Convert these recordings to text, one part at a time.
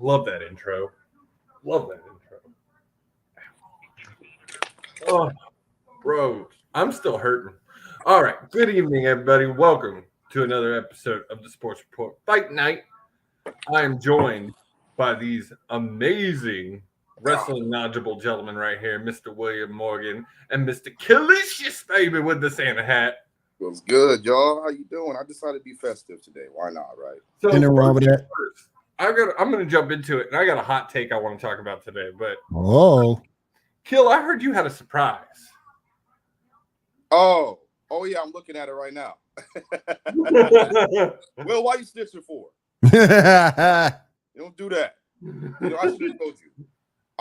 Love that intro. Love that intro. Oh, bro, I'm still hurting. All right. Good evening, everybody. Welcome to another episode of the Sports Report Fight Night. I am joined by these amazing wrestling knowledgeable gentlemen right here, Mr. William Morgan and Mr. Kilicious Baby with the Santa hat. What's good, y'all? How you doing? I decided to be festive today. Why not, right? So Nothing wrong with that. first, I'm going to jump into it, and I got a hot take I want to talk about today. But Kill, I heard you had a surprise. Oh yeah, I'm looking at it right now. Well, why you snitching for? You don't do that. I should have told you.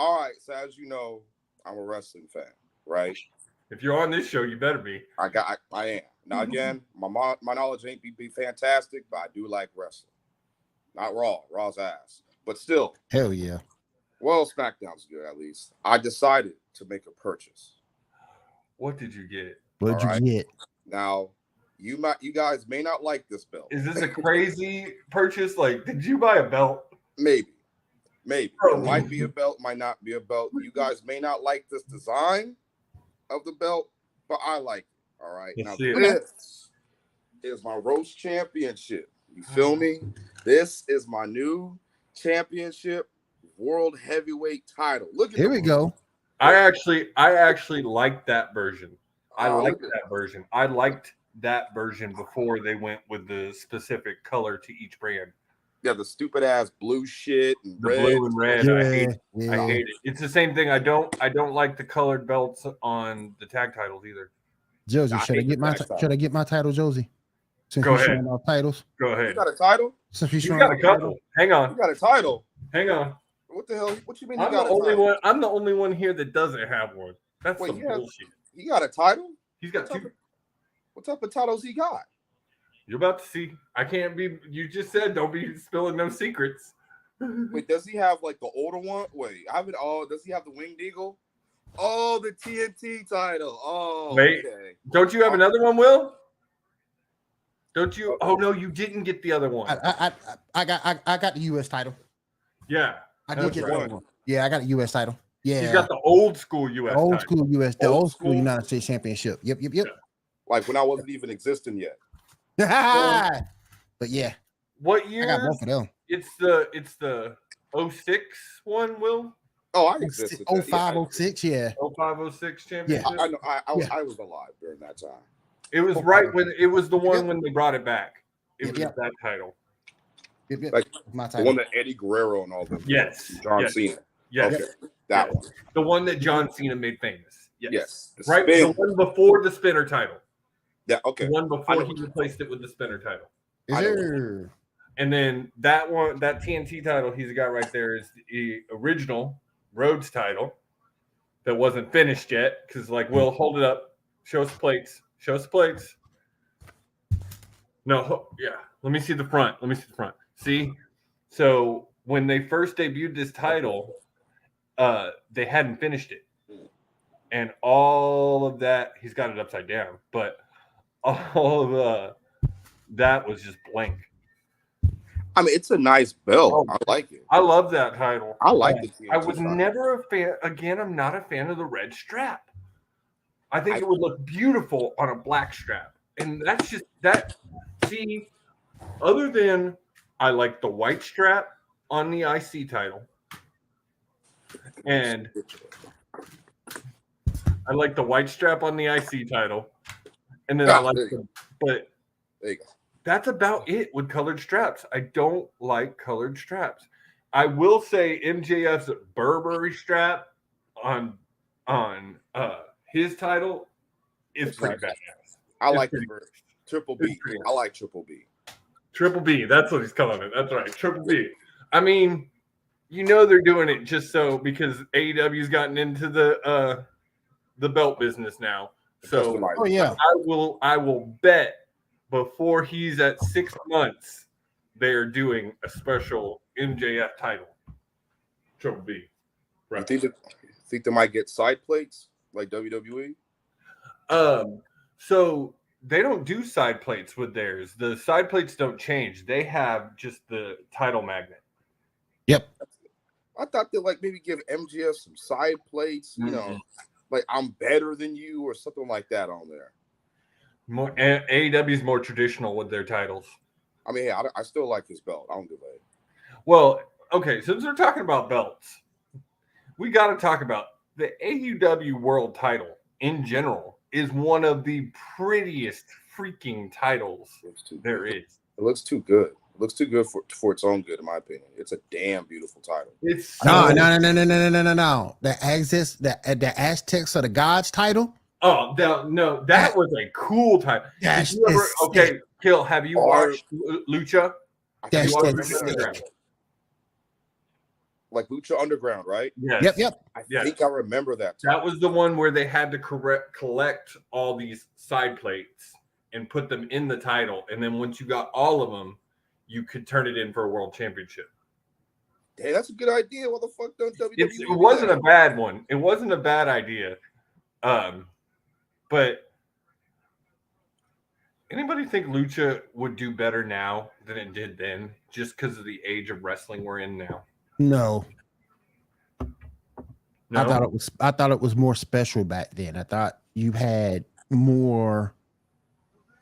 All right, so as you know, I'm a wrestling fan, right? If you're on this show, you better be. I am. Now again, my knowledge ain't be fantastic, but I do like wrestling. Not Raw's ass, but still. Hell yeah. Well, SmackDown's good at least. I decided to make a purchase. What did you get? What'd you get? Now, you guys may not like this belt. Is this a crazy purchase? Like, did you buy a belt? Maybe. It might be a belt, might not be a belt. You guys may not like this design of the belt, but I like it. All right. Now, this is my roast championship. You feel me? This is my new championship world heavyweight title. Look at Here we go. I actually liked that version. I liked that version. I liked that version before they went with the specific color to each brand. Yeah, the stupid ass blue shit and the red. Blue and red. Yeah, I hate it. yeah. I hate it. It's the same thing. I don't like the colored belts on the tag titles either. Josie, should I get my title, Josie? Since Go we're ahead. showing our titles. Go You ahead. got a title? Since we're You showing got our a couple. Hang You on. got a title? Hang on. What the hell? What you mean you I'm got the a only title? one. I'm the only one here that doesn't have one. That's Wait, some bullshit. He got a title? He's got two. What type of titles he got? You're about to see. I can't be. You just said don't be spilling no secrets. Wait, does he have like the older one? Wait, I haven't. Oh, does he have the Winged Eagle? Oh, the TNT title. Oh, Wait. okay. Don't you have another one, Will? Don't you? Oh no, you didn't get the other one. I got the US title. Yeah, I did get the other one. Yeah, I got the US title. Yeah. he's got the old school US. old title. school US, the Old old school school? United States Championship. Yep. Like when I wasn't even existing yet. But yeah, What I year? got both of them. It's the 06 one, Will. Oh, I existed. 05, 06, yeah. 0506 championship. I know. I was alive during that time. It was right when it was the one when they brought it back. It was Yep. that title. Yep. Like, My The title. one that Eddie Guerrero and all them. Yes. John Yes. Cena. Yes. Okay. That one. The one that John Cena made famous. Yes. Yes. The Right. spin. The one before the spinner title. Yeah. Okay. The one I before know he what you- replaced it with the spinner title. Is there? And then that one, that TNT title he's got right there is the original Rhodes title that wasn't finished yet. Because, like, Will, hold it up. Show us plates. Show us plates. No, yeah. Let me see the front. See? So when they first debuted this title, they hadn't finished it. And all of that, he's got it upside down, but all of that was just blank. I mean, it's a nice belt. Oh, I like it. I love that title. I like the TNT I was title. never a fan. Again, I'm not a fan of the red strap. I think it would look beautiful on a black strap. And that's just that. See, other than I like the white strap on the IC title. And I like the white strap on the IC title. And then I like but There you go. that's about it with colored straps. I don't like colored straps. I will say MJF's Burberry strap on his title is pretty badass. I like pretty the Triple B. I like Triple B. Triple B, that's what he's calling it. That's right, Triple B. I mean, you know they're doing it just so because AEW's gotten into the belt business now. So Oh yeah. I will bet before he's at 6 months, they're doing a special MJF title. Triple B. Right. You think they might get side plates like WWE? So they don't do side plates with theirs. The side plates don't change. They have just the title magnet. Yep. I thought they'd like maybe give MJF some side plates, you know, like I'm better than you or something like that on there. More AEW is more traditional with their titles. I mean, yeah, I still like his belt. I don't give a. Well, okay, since we're talking about belts, we got to talk about the AEW World Title in general is one of the prettiest freaking titles there is. It looks too good. It looks too good for its own good, in my opinion. It's a damn beautiful title. It's no. The Aztecs or the Gods title. Oh no, that was a cool title. Okay, Kill. Have you watched Lucha? That's like Lucha Underground, right? Yes. Yep. I think I remember that. That was the one where they had to collect all these side plates and put them in the title, and then once you got all of them, you could turn it in for a world championship. Hey, that's a good idea. What the fuck don't WWE? It wasn't a bad one. It wasn't a bad idea. But anybody think Lucha would do better now than it did then, just because of the age of wrestling we're in now? No. I thought it was more special back then. I thought you had more.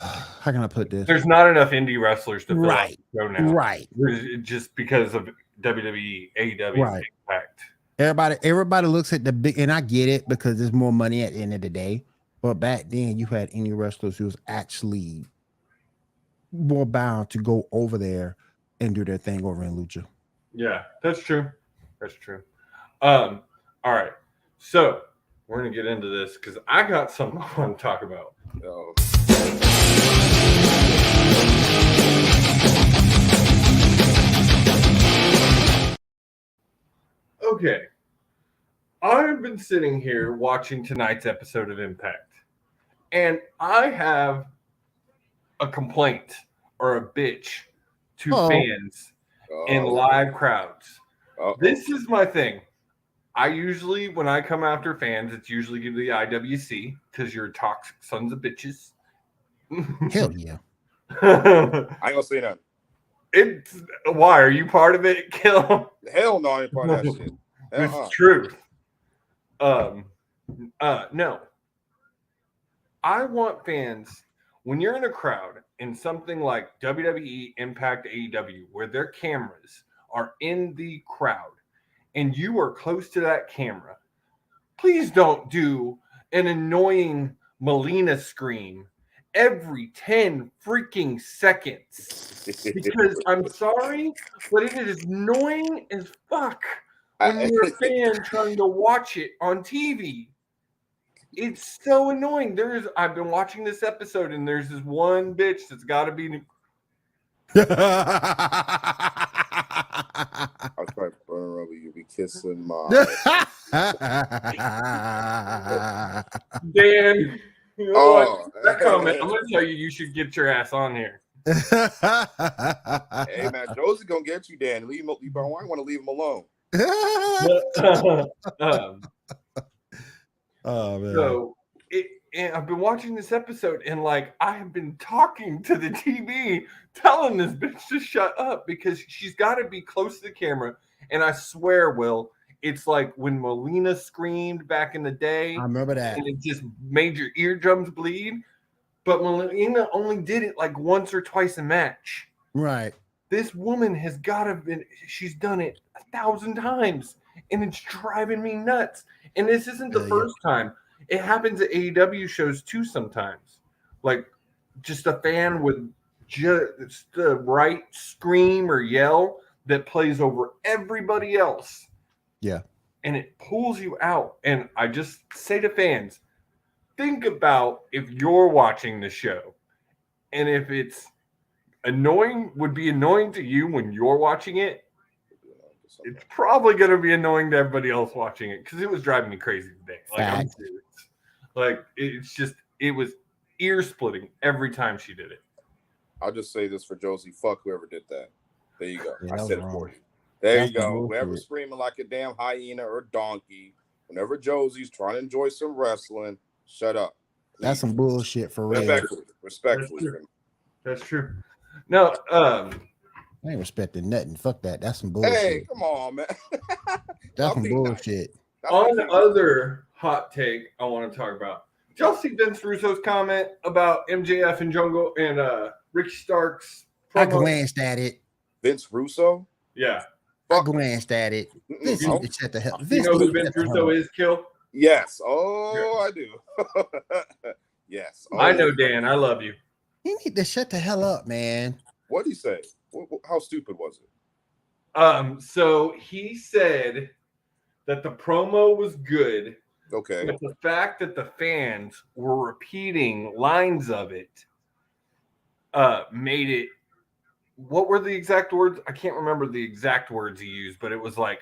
How can I put this? There's not enough indie wrestlers to fill out the show now. Right. Just because of WWE, AEW, Impact. Everybody looks at the big, and I get it because there's more money at the end of the day. But back then, you had indie wrestlers who was actually more bound to go over there and do their thing over in Lucha. Yeah, that's true. That's true. All right. So we're going to get into this because I got something I want to talk about. Okay. I've been sitting here watching tonight's episode of Impact, and I have a complaint or a bitch to fans in live crowds. This is my thing. I usually, when I come after fans, it's usually give the IWC because you're toxic sons of bitches. Hell yeah. I ain't gonna say that. Why? Are you part of it, Kill? Hell no, I ain't part of that shit. It's truth. No. I want fans, when you're in a crowd in something like WWE, Impact, AEW, where their cameras are in the crowd and you are close to that camera, please don't do an annoying Melina scream every 10 freaking seconds. Because I'm sorry, but it is annoying as fuck when you're a fan trying to watch it on TV. It's so annoying. I've been watching this episode, and there's this one bitch that's got to be. I'll try to burn over you. Be kissing my. Dan, you know that comment. I'm gonna tell you, you should get your ass on here. Hey man, Josie's gonna get you, Dan. Leave him. I want to leave him alone. Oh man. So and I've been watching this episode, and like I have been talking to the TV, telling this bitch to shut up because she's got to be close to the camera. And I swear, Will, it's like when Melina screamed back in the day. I remember that, and it just made your eardrums bleed. But Melina only did it like once or twice a match. Right. This woman has got to been. She's done it 1,000 times, and it's driving me nuts. And this isn't the first time. It happens at AEW shows too sometimes. Like just a fan with just the right scream or yell that plays over everybody else. Yeah. And it pulls you out. And I just say to fans, think about if you're watching the show and if it's would be annoying to you when you're watching it, it's probably going to be annoying to everybody else watching it because it was driving me crazy today. Like, I'm serious. Like, it was ear splitting every time she did it. I'll just say this for Josie. Fuck whoever did that. There you go. Yeah, I said it for you. There you go. Whoever's screaming like a damn hyena or donkey, whenever Josie's trying to enjoy some wrestling, shut up. Please. That's some bullshit for real. Respectfully. That's true. No, I ain't respecting nothing. Fuck that. That's some bullshit. Hey, come on, man. That's some bullshit. Nice. On other hot take I want to talk about. Did y'all see Vince Russo's comment about MJF and Jungle and Ricky Starks? Promo? I glanced at it. Vince Russo? Yeah. I glanced at it. Vince you, need to shut the hell. You know who Vince Russo is, Kill? Yes. Oh, I do. Yes. Oh, I know, Dan. I love you. He need to shut the hell up, man. What did he say? How stupid was it? So he said that the promo was good. Okay. But the fact that the fans were repeating lines of it made it. What were the exact words? I can't remember the exact words he used, but it was like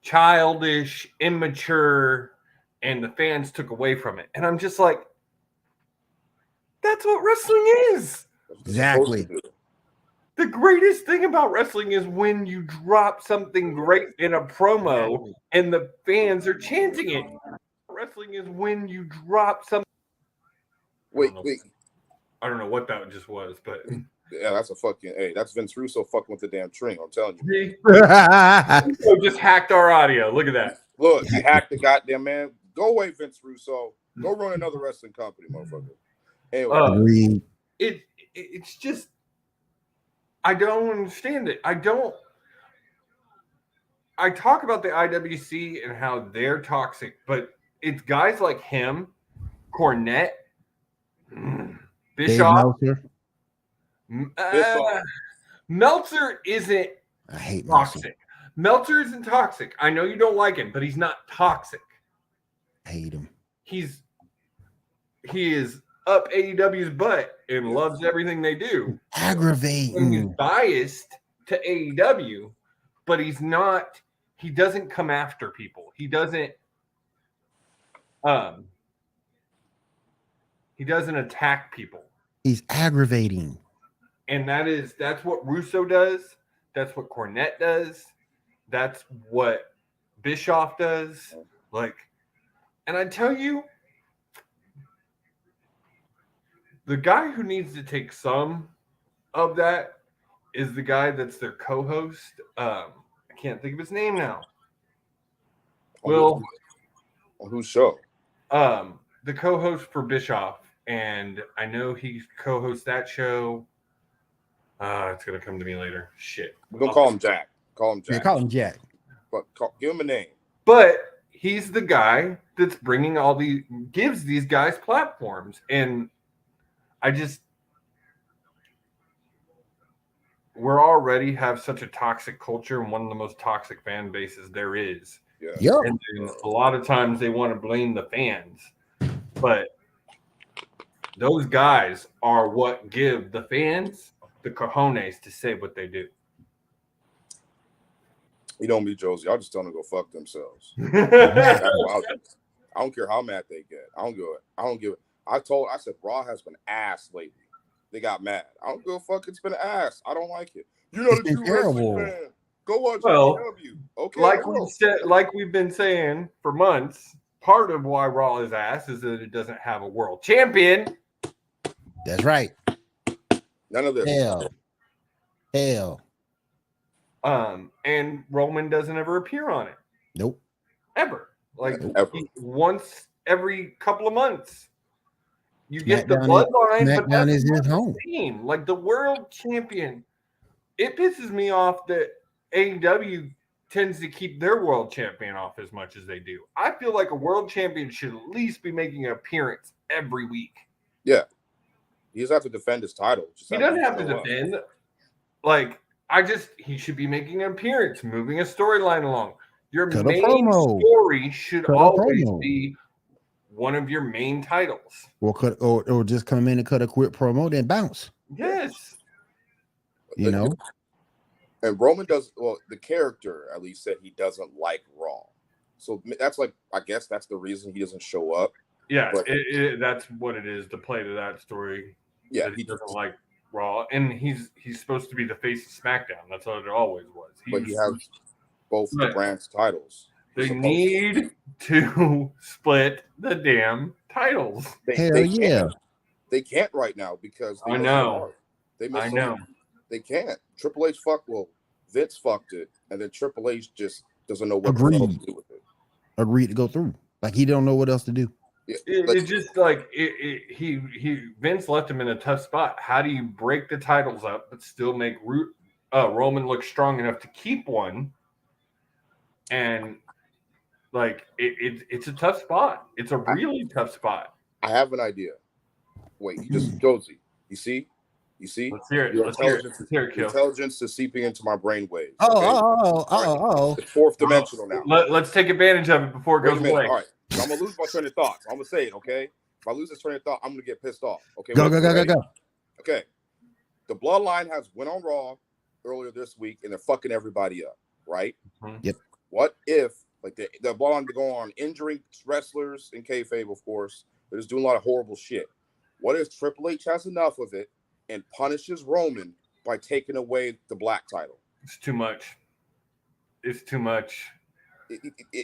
childish, immature, and the fans took away from it. And I'm just like, that's what wrestling is. Exactly. The greatest thing about wrestling is when you drop something great in a promo and the fans are chanting it. Wrestling is when you drop something. Wait. I don't know what that just was, but yeah, that's a fucking. Hey, that's Vince Russo fucking with the damn string. I'm telling you. Russo just hacked our audio. Look at that. Look, he hacked the goddamn man. Go away, Vince Russo. Go run another wrestling company, motherfucker. Anyway, it's just. I don't understand it. I talk about the IWC and how they're toxic, but it's guys like him, Cornette, Bischoff. Meltzer isn't I hate toxic. Meltzer isn't toxic. I know you don't like him, but he's not toxic. I hate him. He is up AEW's butt and loves everything they do. Aggravating. He's biased to AEW, but he's not. He doesn't come after people. He doesn't. He doesn't attack people. He's aggravating. And that's what Russo does. That's what Cornette does. That's what Bischoff does. And I tell you, the guy who needs to take some of that is the guy that's their co-host. I can't think of his name now. On whose show? The co-host for Bischoff, and I know he co-hosts that show. It's gonna come to me later. Shit. We're gonna call him Jack. Call him Jack. Yeah, call him Jack. But give him a name. But he's the guy that's bringing gives these guys platforms, and we're already have such a toxic culture and one of the most toxic fan bases there is. Yeah. Yep. And a lot of times they want to blame the fans, but those guys are what give the fans the cojones to say what they do. You know me, Josie. I'll just tell them to go fuck themselves. I don't care how mad they get. I don't give it. I said Raw has been ass lately. They got mad. I don't give a fuck. It's been ass. I don't like it. You're not a true wrestling fan. Go watch AEW. Okay. Like we've been saying for months, part of why Raw is ass is that it doesn't have a world champion. That's right. None of this. Hell. And Roman doesn't ever appear on it. Nope. Ever. Ever. Once every couple of months. You get the bloodline, but that's is his home. Team. Like the world champion. It pisses me off that AEW tends to keep their world champion off as much as they do. I feel like a world champion should at least be making an appearance every week. Yeah. He doesn't have to defend his title. He doesn't have to defend. He should be making an appearance, moving a storyline along. Your main story should always be one of your main titles. Or just come in and cut a quick promo, then bounce. Yes. You know? And Roman the character at least said he doesn't like Raw. So that's I guess that's the reason he doesn't show up. Yeah, that's what it is to play to that story. Yeah, he doesn't like Raw, and he's supposed to be the face of SmackDown. That's what it always was. But he has both the brand's titles. They need to split the damn titles. Hell yeah. They can't right now because I know. They I know. They can't. Triple H Vince fucked it, and then Triple H just doesn't know what the hell to do with it. Agreed to go through. Like he don't know what else to do. Yeah, It's just like Vince left him in a tough spot. How do you break the titles up but still make Roman look strong enough to keep one? And like it's a tough spot. It's a really tough spot. I have an idea. Wait, you just Josie. You see? Let's hear it. Your Let's hear it. your intelligence is seeping into my brainwaves. Oh. It's fourth dimensional now. Let's take advantage of it before it goes away. All right. So I'm gonna lose my train of thought. So I'm gonna say it, okay? If I lose this train of thought, I'm gonna get pissed off. Okay. Go. Okay. The Bloodline went on Raw earlier this week and they're fucking everybody up, right? Mm-hmm. Yep. What if like the Bloodline to go on injuring wrestlers in kayfabe, of course, they're just doing a lot of horrible shit. What if Triple H has enough of it and punishes Roman by taking away the black title? It's too much. It's too much.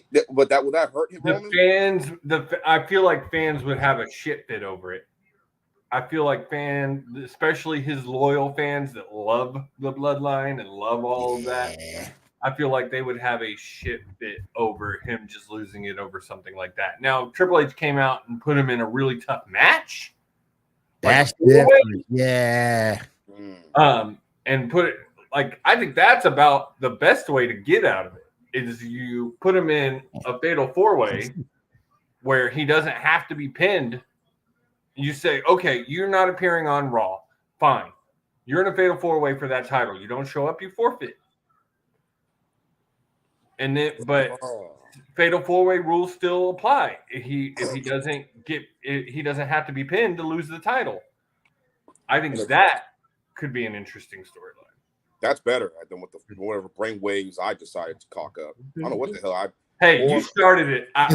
But would that hurt him? I feel like fans would have a shit fit over it. I feel like fans, especially his loyal fans that love the Bloodline and love all of that, I feel like they would have a shit fit over him just losing it over something like that. Now, Triple H came out and put him in a really tough match. That's different. Yeah. And put it like I think that's about the best way to get out of it. Is you put him in a fatal four-way where he doesn't have to be pinned. You say, okay, you're not appearing on Raw. Fine. You're in a fatal four-way for that title. You don't show up, you forfeit. And then, but fatal four-way rules still apply. If he doesn't have to be pinned to lose the title. I think that could be an interesting storyline. That's better than whatever brain waves I decided to cock up. I don't know what the hell you started it. At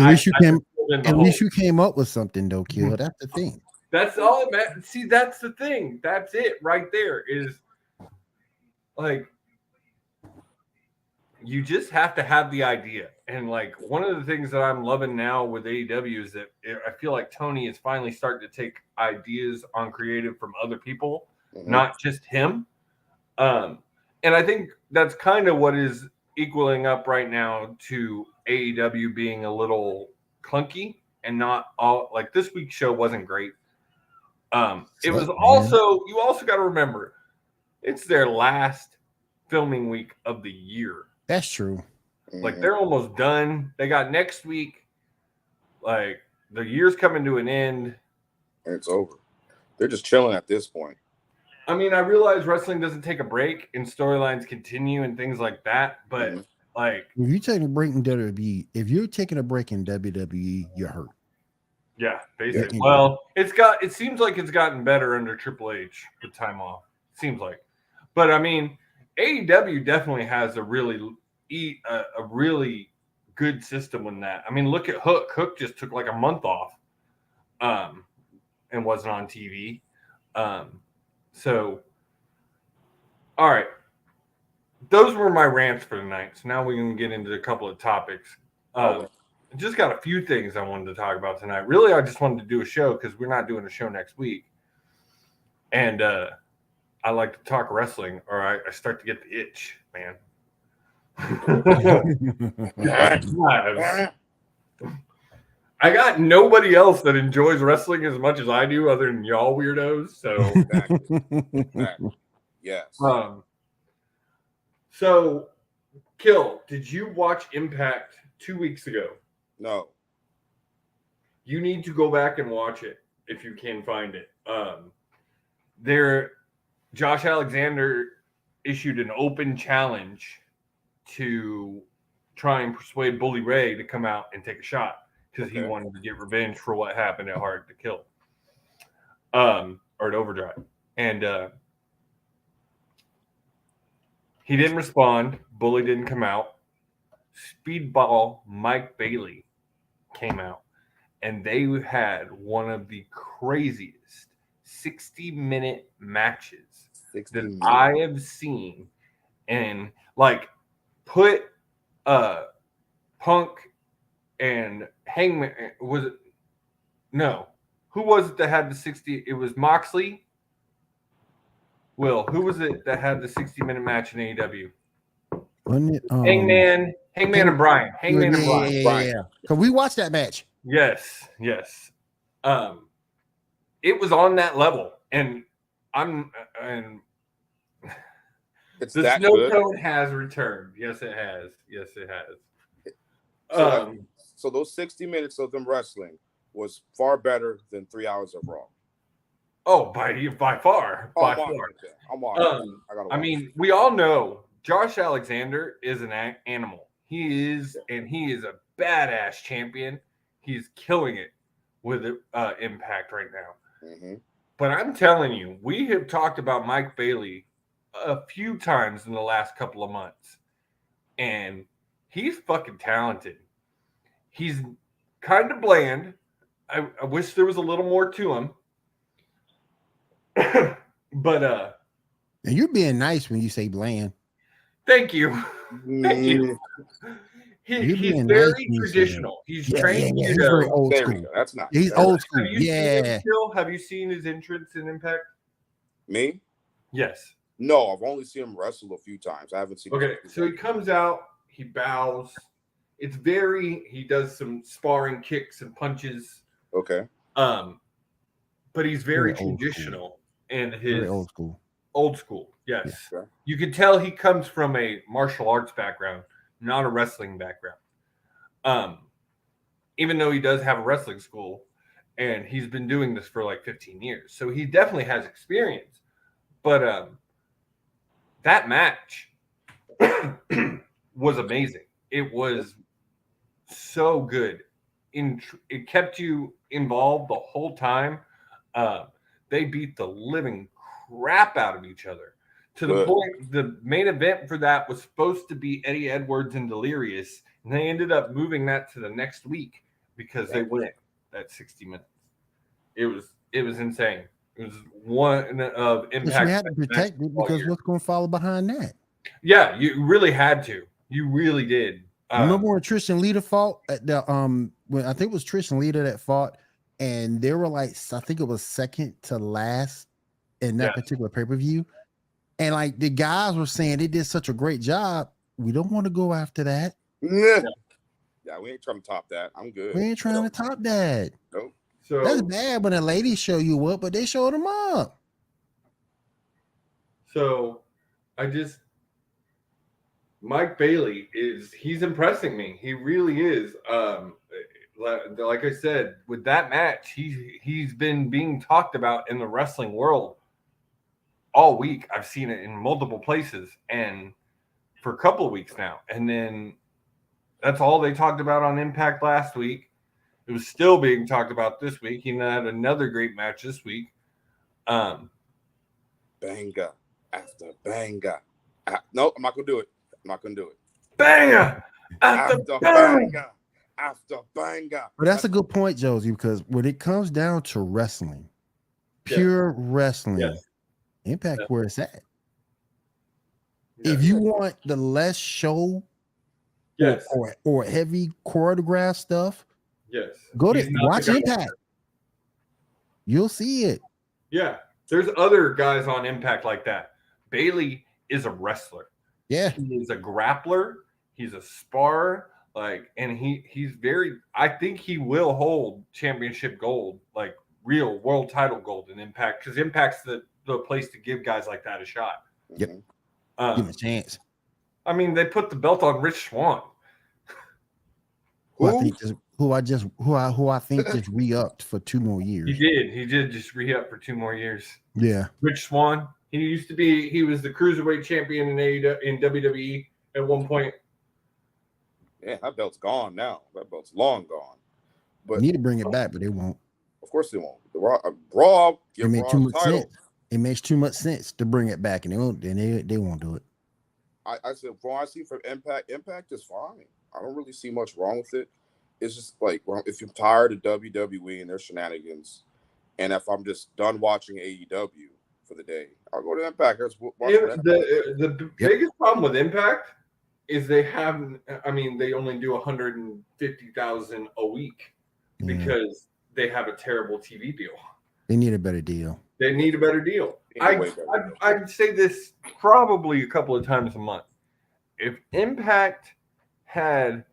least you came up with something though, Kill. That's the thing. That's all, man. See, that's the thing. That's it right there. Is like you just have to have the idea. And like one of the things that I'm loving now with AEW is that I feel like Tony is finally starting to take ideas on creative from other people, not just him. And I think that's kind of what is equaling up right now to AEW being a little clunky and not all like this week's show wasn't great. It was also, you also got to remember it's their last filming week of the year. That's true. Like they're almost done. They got next week. Like the year's coming to an end. And it's over. They're just chilling at this point. I mean, I realize wrestling doesn't take a break and storylines continue and things like that. But like, if you're taking a break in WWE, you're hurt. Yeah, basically. Well, it seems like it's gotten better under Triple H with time off. Seems like. But I mean, AEW definitely has a really good system in that. I mean, look at Hook. Hook just took like a month off and wasn't on TV. So, all right. Those were my rants for tonight. So now we can get into a couple of topics. Just got a few things I wanted to talk about tonight. Really, I just wanted to do a show because we're not doing a show next week. And I like to talk wrestling, or I start to get the itch, man. I got nobody else that enjoys wrestling as much as I do other than y'all weirdos. So Exactly. Yes. So Kill, did you watch Impact 2 weeks ago? No. You need to go back and watch it if you can find it. Josh Alexander issued an open challenge to try and persuade Bully Ray to come out and take a shot because he wanted to get revenge for what happened at Hard to Kill, or at Overdrive. And he didn't respond. Bully didn't come out. Speedball Mike Bailey came out, and they had one of the craziest 60-minute matches that I have seen. And like put Punk and Hangman, was it? No. Who was it that had the 60? It was Moxley Will, who was it that had the 60-minute match in AEW? Wasn't it, Hangman and Brian. Hangman and Brian. Yeah. Because we watched that match. Yes. It was on that level, and it's the that snow good. cone has returned. Yes, it has. So those 60 minutes of them wrestling was far better than 3 hours of Raw. Oh, by far. I mean, we all know Josh Alexander is an animal. He is a badass champion. He's killing it with Impact right now. Mm-hmm. But I'm telling you, we have talked about Mike Bailey a few times in the last couple of months, and he's fucking talented. He's kind of bland. I wish there was a little more to him. But and you're being nice when you say bland. Thank you. He's very traditional. He's trained. He's very old school. That's not. He's old school. Have you seen his entrance in Impact? Me? Yes. No, I've only seen him wrestle a few times. I haven't seen. Okay, so he comes out, he bows. He does some sparring kicks and punches. Okay. But he's very traditional and his very old school. Old school, yes. Yeah. You can tell he comes from a martial arts background, not a wrestling background. Even though he does have a wrestling school, and he's been doing this for like 15 years, so he definitely has experience. But that match was amazing. It was so good. It kept you involved the whole time. They beat the living crap out of each other to the point the main event for that was supposed to be Eddie Edwards and Delirious, and they ended up moving that to the next week because they went that 60 minutes. It was insane. It was one of Impact. You had to protect it because what's going to follow behind that? Yeah, you really had to. You really did. Remember when Trish Lita fought at the when I think it was Trish Lita that fought, and they were like, I think it was second to last in that particular pay-per-view. And like the guys were saying they did such a great job. We don't want to go after that. Yeah, we ain't trying to top that. I'm good. We ain't trying to top that. Nope. So that's bad when the ladies show you up, but they showed them up. So Mike Bailey he's impressing me. He really is. Like I said, with that match, he's been being talked about in the wrestling world all week. I've seen it in multiple places and for a couple of weeks now. And then that's all they talked about on Impact last week. It was still being talked about this week. He had another great match this week. Banger after banger. No, I'm not gonna do it. Banger after banger. After banger. But that's a good point, Josie, because when it comes down to wrestling, pure wrestling, Impact where it's at. If you want the less show or heavy choreographed stuff, go to watch Impact. You'll see it. Yeah. There's other guys on Impact like that. Bailey is a wrestler. Yeah. He is a grappler. He's a sparrer. And he's very, I think he will hold championship gold, like real world title gold in Impact, because Impact's the place to give guys like that a shot. Yep. Give him a chance. I mean, they put the belt on Rich Swann. Who I think just re-upped for 2 more years. He did just re-up for 2 more years. Yeah. Rich Swann. He was the cruiserweight champion in WWE at one point. Yeah, that belt's gone now. That belt's long gone. But they need to bring it back, but they won't. Of course they won't. Raw it makes too much sense. It makes too much sense to bring it back, and they won't do it. I said, from what I see from Impact is fine. I don't really see much wrong with it. It's just like, well, if you're tired of WWE and their shenanigans, and if I'm just done watching AEW for the day, I'll go to Impact. The biggest problem with Impact is they only do 150,000 a week because they have a terrible TV deal. They need a better deal. They need a better deal. I'd say this probably a couple of times a month. If Impact had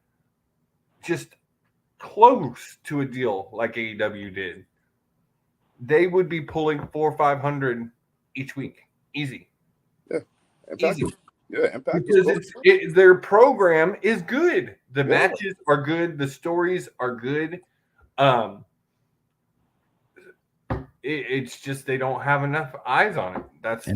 just close to a deal like AEW did, they would be pulling 400 or 500 each week, easy. Yeah, Impact easy. Impact because their program is good. The matches are good. The stories are good. It's just they don't have enough eyes on it.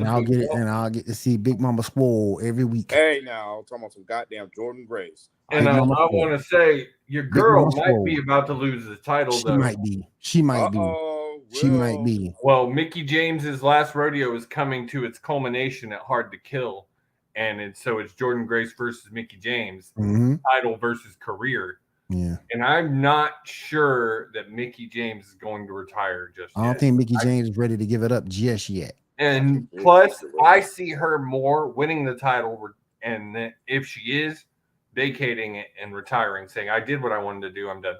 I'll get to see Big Mama Swole every week. Hey, now I'm talking about some goddamn Jordan Grace. And I want to say your girl might be about to lose the title. She might be. She might be. Well, Mickie James's last rodeo is coming to its culmination at Hard to Kill, and so it's Jordan Grace versus Mickie James, title versus career. Yeah, and I'm not sure that Mickie James is going to retire just yet. I don't think Mickie James is ready to give it up just yet. And plus, I see her more winning the title, and if she is, vacating it and retiring, saying, "I did what I wanted to do. I'm done."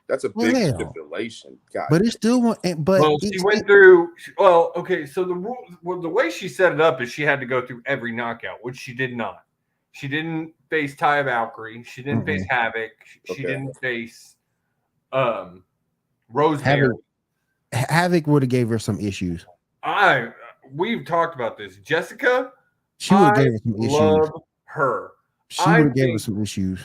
That's a big stipulation, guys. But it's still, she went through. Well, okay, so the way she set it up is she had to go through every knockout, which she did not. She didn't face Taya Valkyrie. She didn't face Havoc. She didn't face Rosemary. Havoc would have gave her some issues. We've talked about this. Jessica, she would have gave her some issues. Love her. She would have gave her some issues.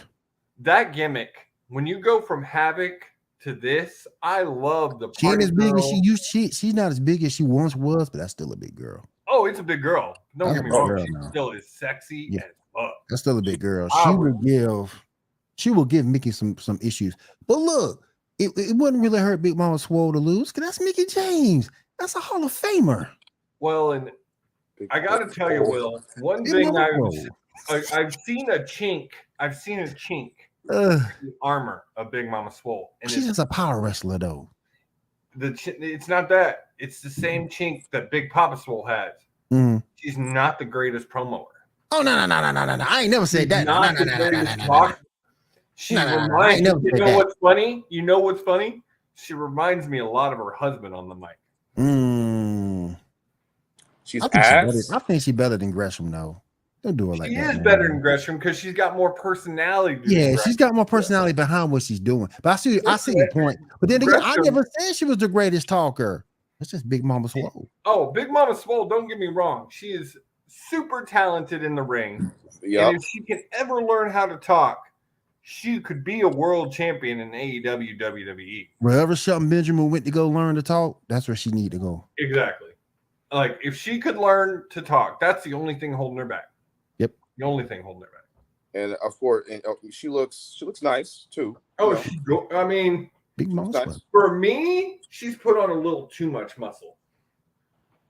That gimmick, when you go from Havoc to this, I love the. She ain't as big as she used. She's not as big as she once was, but that's still a big girl. Oh, it's a big girl. Don't get me wrong. She still is sexy as fuck. That's still a big girl. She will give Mickie some issues. But look, it wouldn't really hurt Big Mama Swole to lose because that's Mickie James. That's a Hall of Famer. Well, and I got to tell you, Will, one thing I've seen a chink. I've seen a chink in the armor of Big Mama Swole. And she's just a power wrestler, though. It's not that. It's the same chink that Big Papa Swole has. She's not the greatest promoter. Oh, no. I ain't never said that. No. She reminds me. You know what's funny? You know what's funny? She reminds me a lot of her husband on the mic. I think she's better than Gresham, though. Don't do it like that. She is better than Gresham because she's got more personality. Yeah, she's got more personality behind what she's doing. But I see the point. But then again, I never said she was the greatest talker. It's just Big Mama Swole. Oh, Big Mama Swole, don't get me wrong. She is super talented in the ring. Yep. And if she can ever learn how to talk, she could be a world champion in AEW, WWE. Wherever Shelton Benjamin went to go learn to talk, that's where she need to go. Exactly. Like, if she could learn to talk, that's the only thing holding her back. Yep. The only thing holding her back. And of course, she looks nice too. Oh, I mean, Big Mama. For me, she's put on a little too much muscle.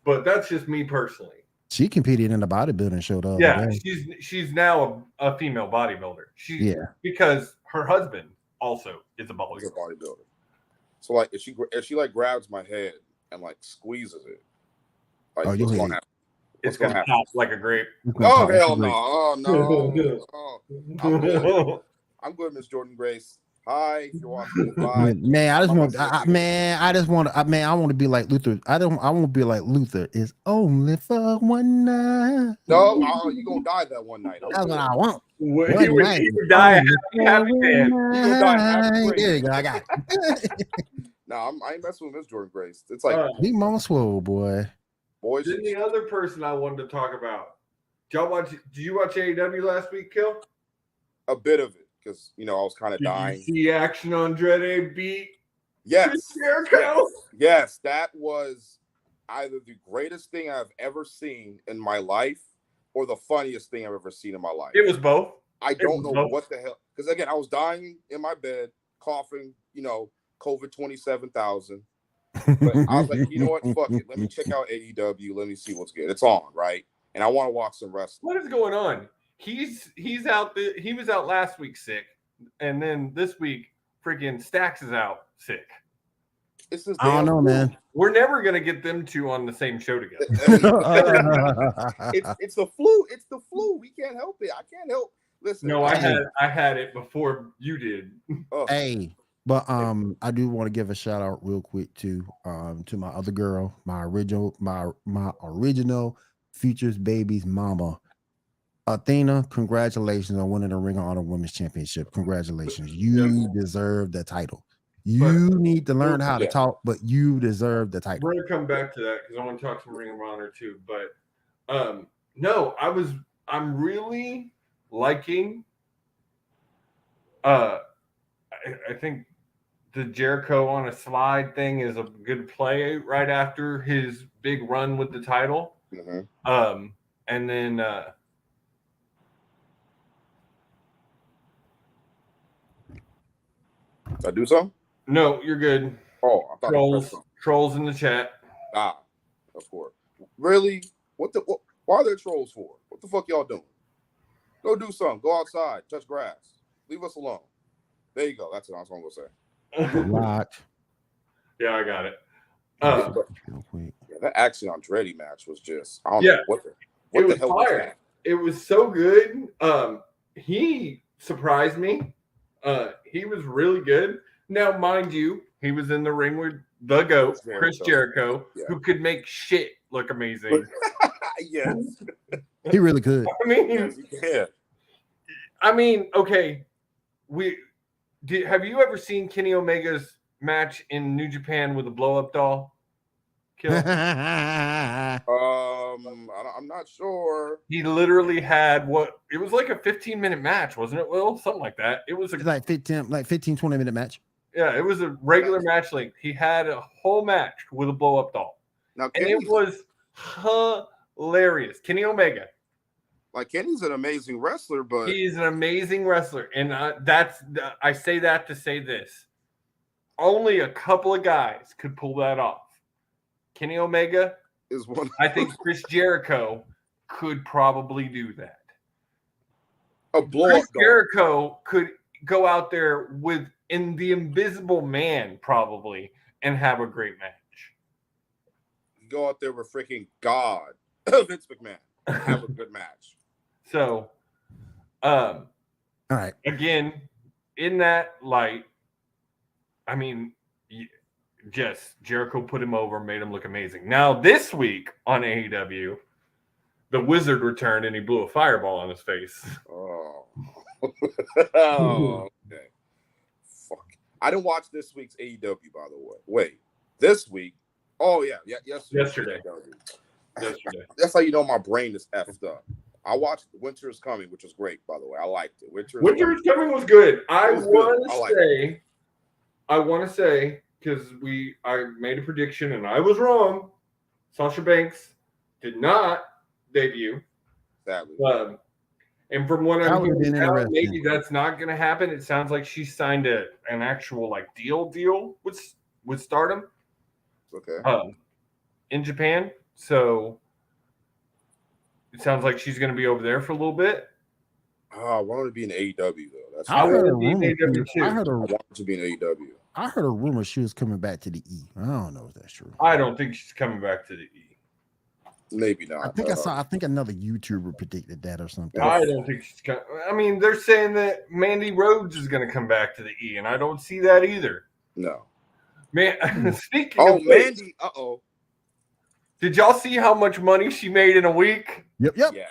But that's just me personally. She competed in the bodybuilding show, though. Yeah, she's now a female bodybuilder. Because her husband also is a bodybuilder. So like, if she like grabs my head and like squeezes it, like, what's gonna happen? It's gonna pop like a grape. Oh hell no! Oh no! I'm good, Miss Jordan Grace. Hi, if you're watching. Man, I want to be like Luther. I want to be like Luther. It's only for one night. No, you're gonna die that one night. That's what I want. You would die happy man. There you go. I got it. No, I ain't messing with Miss Jordan Grace. It's like Big Mama Swole, boy. Boys. Then the other person I wanted to talk about. Did you watch AEW last week, Kill? A bit of it. Because I was kind of dying. Did you see Action Andrade beat Chris Jericho? Yes, that was either the greatest thing I've ever seen in my life or the funniest thing I've ever seen in my life. It was both. I don't know what the hell. Because again, I was dying in my bed, coughing, COVID 27,000. But I was like, you know what? Fuck it. Let me check out AEW. Let me see what's good. It's on, right? And I want to watch some wrestling. What is going on? He's out. He was out last week sick, and then this week, freaking Stax is out sick. I don't know, man. We're never gonna get them two on the same show together. It's the flu. It's the flu. We can't help it. I can't help. Listen. No, I had it before you did. Hey, But I do want to give a shout out real quick to my other girl, my original Futures Baby's mama, Athena. Congratulations on winning the Ring of Honor Women's Championship. Congratulations. You deserve the title. You need to learn how to talk, but you deserve the title. We're gonna come back to that because I want to talk some Ring of Honor too. But no, I'm really liking I think the Jericho on a slide thing is a good play right after his big run with the title. Mm-hmm. And then I do something? No, you're good. Oh, I thought trolls in the chat. Ah, of course. Really? Why are there trolls for? What the fuck y'all doing? Go do something. Go outside. Touch grass. Leave us alone. There you go. That's what I was going to say. Locked. Yeah, I got it. That Action Andretti match was just, I don't know what the hell was that? It was so good. He surprised me. He was really good. Now, mind you, he was in the ring with the GOAT, Chris Jericho, who could make shit look amazing. Yes. He really could. I mean, yes, he can. I mean, okay. Have you ever seen Kenny Omega's match in New Japan with a blow-up doll? I'm not sure. He literally had it was like a 15-minute match, wasn't it, Will? Something like that. It was like 15, 20-minute match. Yeah, it was a regular match length. He had a whole match with a blow-up doll. Now, and it was hilarious. Kenny Omega. Like, Kenny's an amazing wrestler, but he's an amazing wrestler. And I say that to say this. Only a couple of guys could pull that off. Kenny Omega is one. I think Chris Jericho could probably do that. Chris Jericho could go out there in the Invisible Man probably and have a great match. Go out there with freaking God, Vince McMahon, have a good match. So, all right. Again, in that light, I mean, just Jericho put him over, made him look amazing. Now, this week on AEW, the Wizard returned and he blew a fireball on his face. Oh. Oh, okay. Fuck. I didn't watch this week's AEW, by the way. Wait, this week? Oh, yeah. Yesterday. That's how you know my brain is effed up. I watched Winter is Coming, which was great, by the way. I liked it. Winter is Coming was good. I want to say, because I made a prediction and I was wrong. Sasha Banks did not debut. Sadly. And from what I'm hearing now, maybe that's not going to happen. It sounds like she signed an actual deal with Stardom. Okay. In Japan. So it sounds like she's going to be over there for a little bit. I wanted to be in AEW though. I heard a rumor. I wanted to be in AEW. I heard a rumor she was coming back to the E. I don't know if that's true. I don't think she's coming back to the E. Maybe not. I think another YouTuber predicted that or something. I don't think she's coming. I mean, they're saying that Mandy Rhodes is going to come back to the E, and I don't see that either. No. Man, speaking of Mandy, did y'all see how much money she made in a week? Yep. Yes.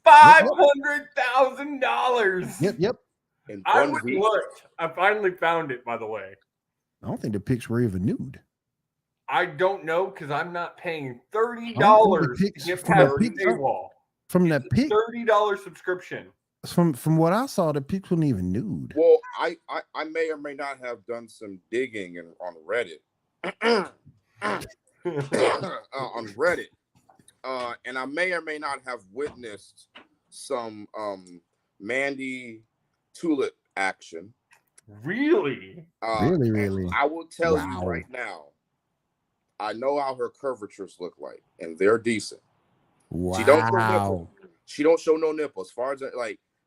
$500,000. Yep. I looked. I finally found it, by the way. I don't think the pics were even nude. I don't know because I'm not paying $30 to get past the paywall. From the pic, $30 subscription. From what I saw, the pics weren't even nude. Well, I may or may not have done some digging on Reddit. On Reddit. And I may or may not have witnessed some Mandy Tulip action. Really? Really? I will tell you right now, I know how her curvatures look like, and they're decent. Wow. She don't show no nipple. As far as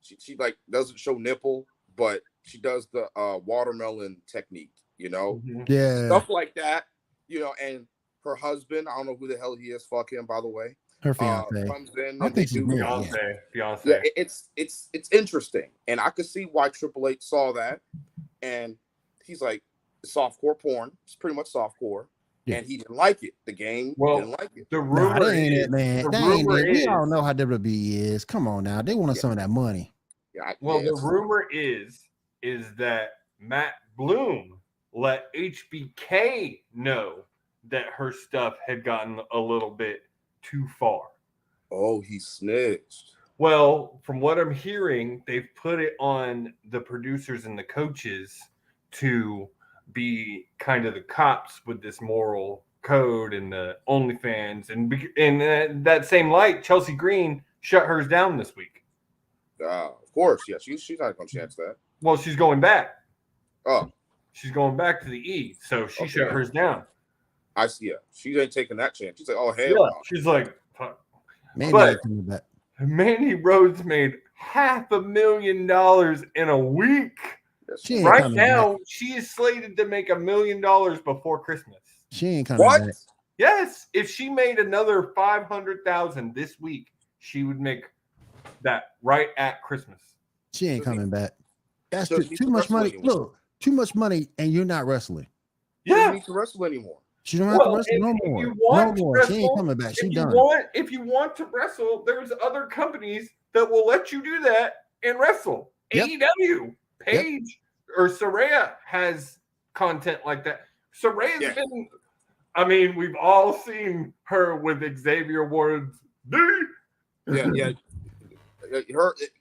she doesn't show nipple, but she does the watermelon technique, Yeah. Stuff like that, and her husband, I don't know who the hell he is, fuck him, by the way. Her fiance. Comes in I think she's fiance. Yeah, it's interesting. And I could see why Triple H saw that. And he's like softcore porn. It's pretty much softcore, Yeah. and he didn't like it. The game didn't like it. The rumor that ain't is, it, man. the That ain't rumor it. We is, all know how WWE is. Come on now, they wanted some of that money. Yeah, the rumor is that Matt Bloom let HBK know that her stuff had gotten a little bit too far. Oh, he snitched. Well, from what I'm hearing, they've put it on the producers and the coaches to be kind of the cops with this moral code and the OnlyFans. And in that same light, Chelsea Green shut hers down this week. Of course, yeah. She's not going to chance that. Well, she's going back. Oh. She's going back to the E, so she shut hers down. I see. Yeah, she ain't taking that chance. She's like, oh hell, yeah. no. She's like, fuck. But Mandy Rhodes made $500,000 in a week. Right now, she is slated to make $1 million before Christmas. She ain't coming back. Yes, if she made another $500,000 this week, she would make that right at Christmas. She ain't coming back. That's too much money. Look. Too much money, and you're not wrestling. She doesn't need to wrestle anymore. She don't have to wrestle no more. No more. She ain't coming back. She done. If you want to wrestle, there's other companies that will let you do that and wrestle. Yep. AEW, Paige, or Saraya has content like that. Saraya's been. I mean, we've all seen her with Xavier Woods. Yeah.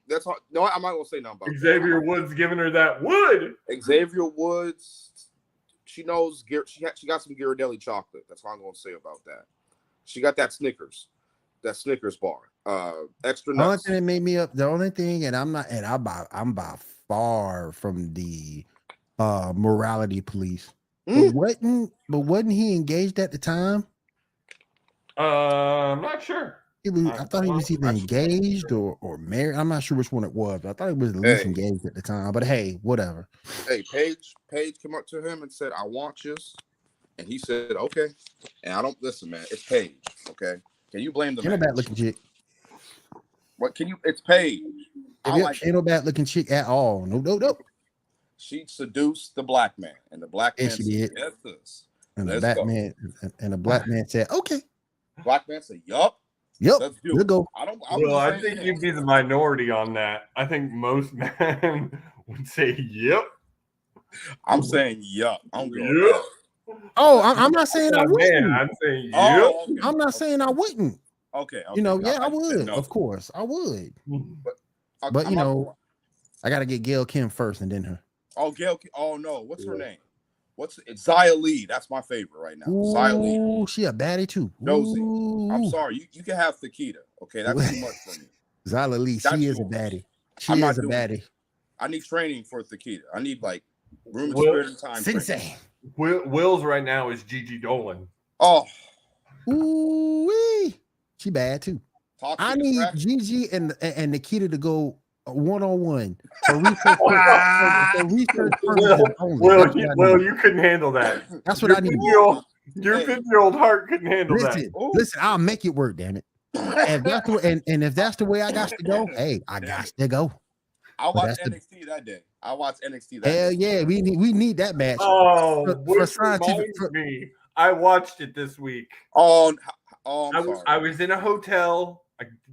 That's all. No, I'm not gonna say nothing about Xavier Woods giving her that wood. Xavier Woods, she knows. She got some Ghirardelli chocolate. That's all I'm gonna say about that. She got that Snickers bar. Extra nuts. The only thing that made me up. The only thing, and I'm by far from the morality police. But wasn't he engaged at the time? I'm not sure. I thought he was either engaged or married. I'm not sure which one it was, but I thought he was at least engaged at the time. But hey, whatever. Hey, Paige came up to him and said, "I want you," and he said, "Okay." And I don't listen, man. It's Paige. Okay, can you blame the man? Ain't no bad looking chick. What can you? It's Paige. Ain't no bad looking chick at all. Nope. She seduced the black man, and the black man she did. Yes, and the black man said, "Okay." Black man said, "Yup." Yep, we'll go. I think you'd be the minority on that. I think most men would say, "Yep." I'm saying, "Yup." I'm going. Yep. Oh, I'm not saying I wouldn't. I'm saying, "Yep." Oh, okay. I'm not saying I wouldn't. Okay. I would. Of course, I would. But you know, I got to get Gail Kim first, and then her. Oh, Gail. Oh no, what's her name? It's Xia Li? That's my favorite right now. Xia Li. Oh, she a baddie too. Nosy. I'm sorry. You can have Takeda. Okay, that's too much for me. Xia Li, she is a baddie. She is a baddie. I need training for Takeda. I need like room and spirit and time. Sensei. Will's right now is Gigi Dolan. Oh. Ooh-wee. She bad too. I need Gigi and Nikita to go one-on-one for research. Well, you couldn't handle that. That's what I need. Your 50-year-old heart couldn't handle that. Listen, I'll make it work, damn it. If that's the way I got to go, hey, I got to go. I watched NXT that day. Hell yeah, we need that match. Oh, which reminds me, I watched it this week. I was in a hotel.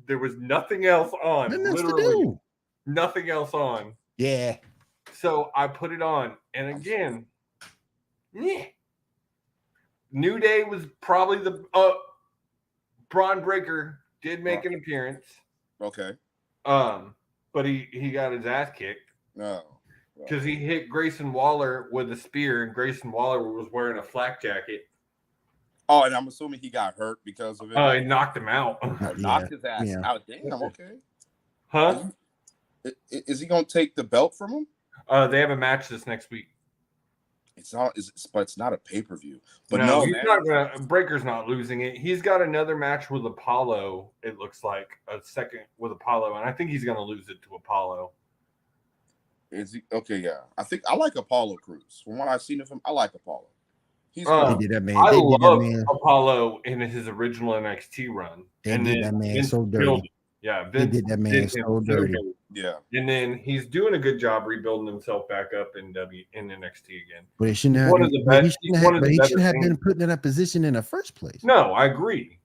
There was nothing else on. Literally. Nothing else on. Yeah. So I put it on. And again, New Day was probably the Braun Breaker did make an appearance. Okay. But he got his ass kicked. No. Because he hit Grayson Waller with a spear, and Grayson Waller was wearing a flak jacket. Oh, and I'm assuming he got hurt because of it. Oh, he knocked him out. Knocked his ass out. Damn, okay. Huh? Is he going to take the belt from him? They have a match this next week. But it's not a pay-per-view. But he's not gonna. Breaker's not losing it. He's got another match with Apollo. It looks like a second with Apollo, and I think he's going to lose it to Apollo. Is he okay? Yeah, I like Apollo Crews. From what I've seen of him, I like Apollo. He did that man. I love Apollo in his original NXT run. They did that man so dirty. Yeah, Vince did that man so dirty. Yeah. And then he's doing a good job rebuilding himself back up in NXT again. But he shouldn't He's have, one of the best. but he shouldn't have been put in that position in the first place. No, I agree.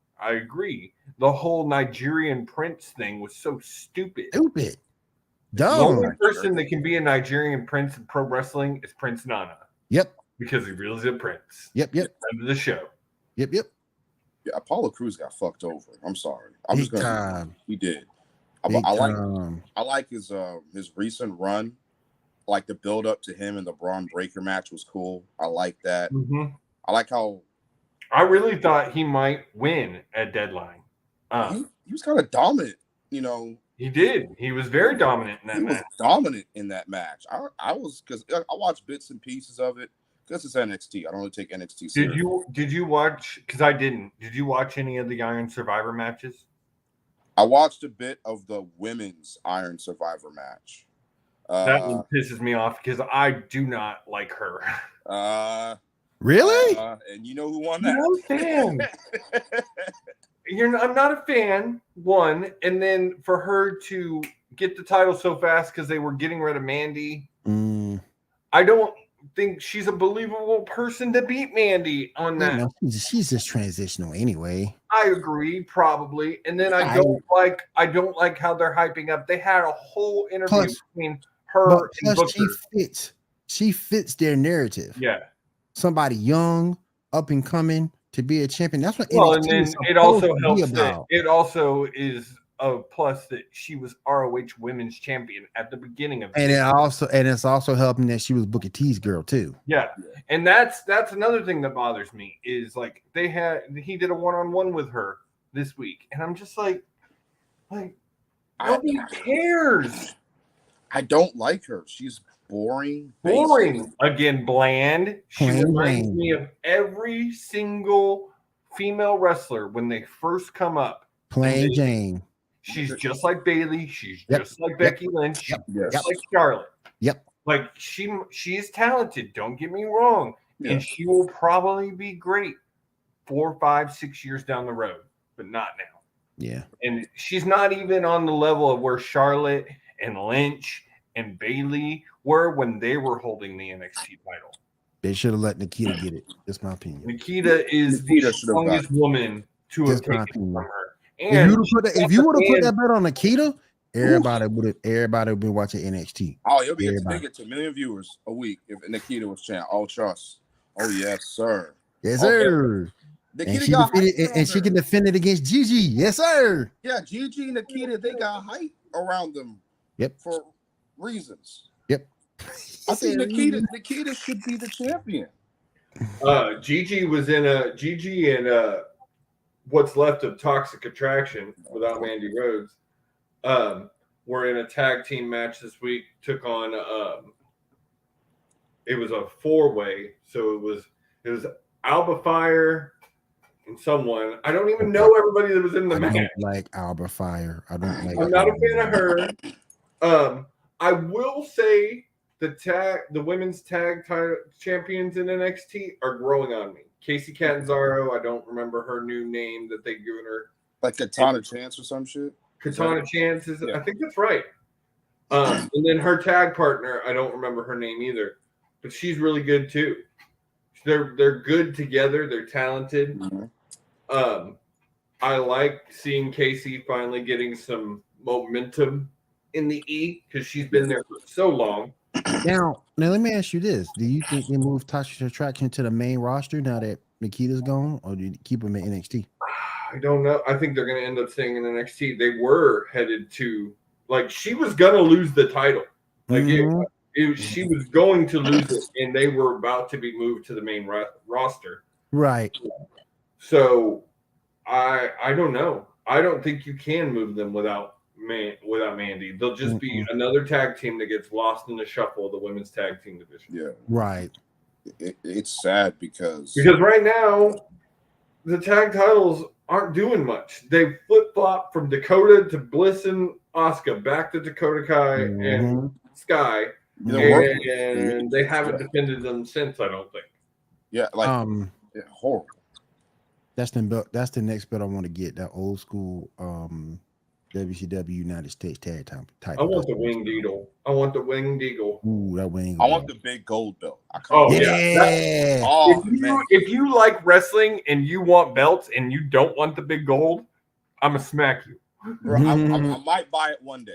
The whole Nigerian prince thing was so stupid. Dumb. The only person that can be a Nigerian prince in pro wrestling is Prince Nana. Yep. Because he really is a prince. Yep. End of the show. Yep. Yeah, Apollo Crews got fucked over. I'm sorry. He did. I like his recent run. Like the build up to him and the Braun Breaker match was cool. I like that. Mm-hmm. I like how I really thought he might win at Deadline. He was kind of dominant, you know. He did. He was very dominant in that match. He was dominant in that match. I was, because I watched bits and pieces of it. Because it's NXT. I don't really take NXT seriously. Did you watch? Because I didn't. Did you watch any of the Iron Survivor matches? I watched a bit of the women's Iron Survivor match. That one pisses me off because I do not like her. Really? And you know who won that? I'm not a fan, one. And then for her to get the title so fast because they were getting rid of Mandy. I don't think she's a believable person to beat Mandy on that. No, she's just transitional anyway. I agree, probably. And then I don't like how they're hyping up. They had a whole interview between her and Booker. She fits their narrative. Yeah. Somebody young, up and coming to be a champion. That's what and then it also helps that it also is a plus that she was ROH Women's Champion at the beginning of and it's also helping that she was Booker T's girl too. Yeah. And that's another thing that bothers me is like he did a one-on-one with her this week. And I'm just like nobody cares. I don't like her. She's boring. Again, bland. She reminds me of every single female wrestler when they first come up. Plain Jane. She's just like Bailey. She's just like Becky Lynch. Just like Charlotte. Yep. Like she's talented. Don't get me wrong. Yeah. And she will probably be great 4, 5, 6 years down the road, but not now. Yeah. And she's not even on the level of where Charlotte and Lynch and Bailey were when they were holding the NXT title. They should have let Nikita get it. That's my opinion. Nikita is the strongest woman to have taken it from her. And if you would have put that bet on Nikita, everybody would have been watching NXT. Oh, it'll be a ticket to 1 million viewers a week if Nikita was champ. Oh, trust. Oh, yes, sir. Yes, sir. And she can defend it against Gigi. Yes, sir. Yeah, Gigi and Nikita, they got hype around them. Yep. For reasons. Yep. I think Nikita should be the champion. Gigi and what's left of Toxic Attraction without Mandy Rhodes were in a tag team match this week. Took on it was a 4-way, so it was Alba Fire and someone. I don't even know everybody that was in the match. I don't like Alba Fire. I'm not a fan of her. I will say the women's tag title champions in NXT are growing on me. Casey Catanzaro, I don't remember her new name that they've given her. Like Katana Chance or some shit? Katana Chance is, I think that's right. And then her tag partner, I don't remember her name either, but she's really good too. They're good together. They're talented. Mm-hmm. I like seeing Casey finally getting some momentum in the E because she's been there for so long. Now, let me ask you this: do you think they move Toxic Attraction to the main roster now that Nikita's gone, or do you keep them in NXT? I don't know. I think they're going to end up staying in NXT. They were headed to, like, she was going to lose the title. Like, she was going to lose it, and they were about to be moved to the main roster. Right. So, I don't know. I don't think you can move them without Mandy. They'll just be another tag team that gets lost in the shuffle of the women's tag team division. Yeah. Right. It's sad because right now the tag titles aren't doing much. They flip-flop from Dakota to Bliss and Asuka back to Dakota Kai and Sky. And they haven't defended them since, I don't think. Yeah, horrible. That's the next belt I want to get, that old school WCW United States Tag Team I title. want the winged eagle. I want the winged eagle. Ooh, that wing. I want the big gold belt. Yeah. If you like wrestling and you want belts and you don't want the big gold, I'm gonna smack you. Bro, I might buy it one day.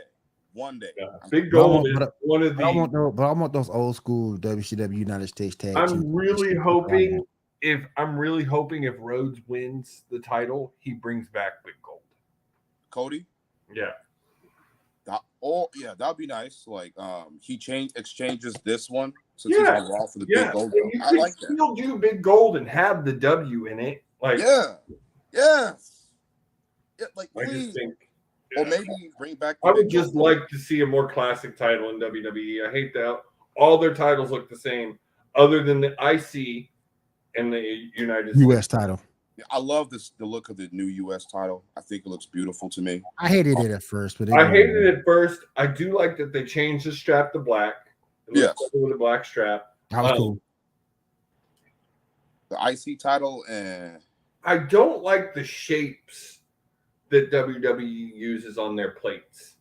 Yeah. Big gold is one of the. I want those old school WCW United States Tag Team. I'm really hoping if Rhodes wins the title, he brings back big gold. Cody. Yeah. That'd be nice. Like, he exchanges this one since he's on Raw for the big gold. I like that. Still do big gold and have the W in it. Like, like, I please. just think, or maybe bring back. I would just like to see a more classic title in WWE. I hate that all their titles look the same, other than the IC and the United US title. I love the look of the new US title. I think it looks beautiful to me. I hated it at first, but I hated it at first. I do like that they changed the strap to black. Yes, with a black strap. That was cool. The IC title, and I don't like the shapes that WWE uses on their plates.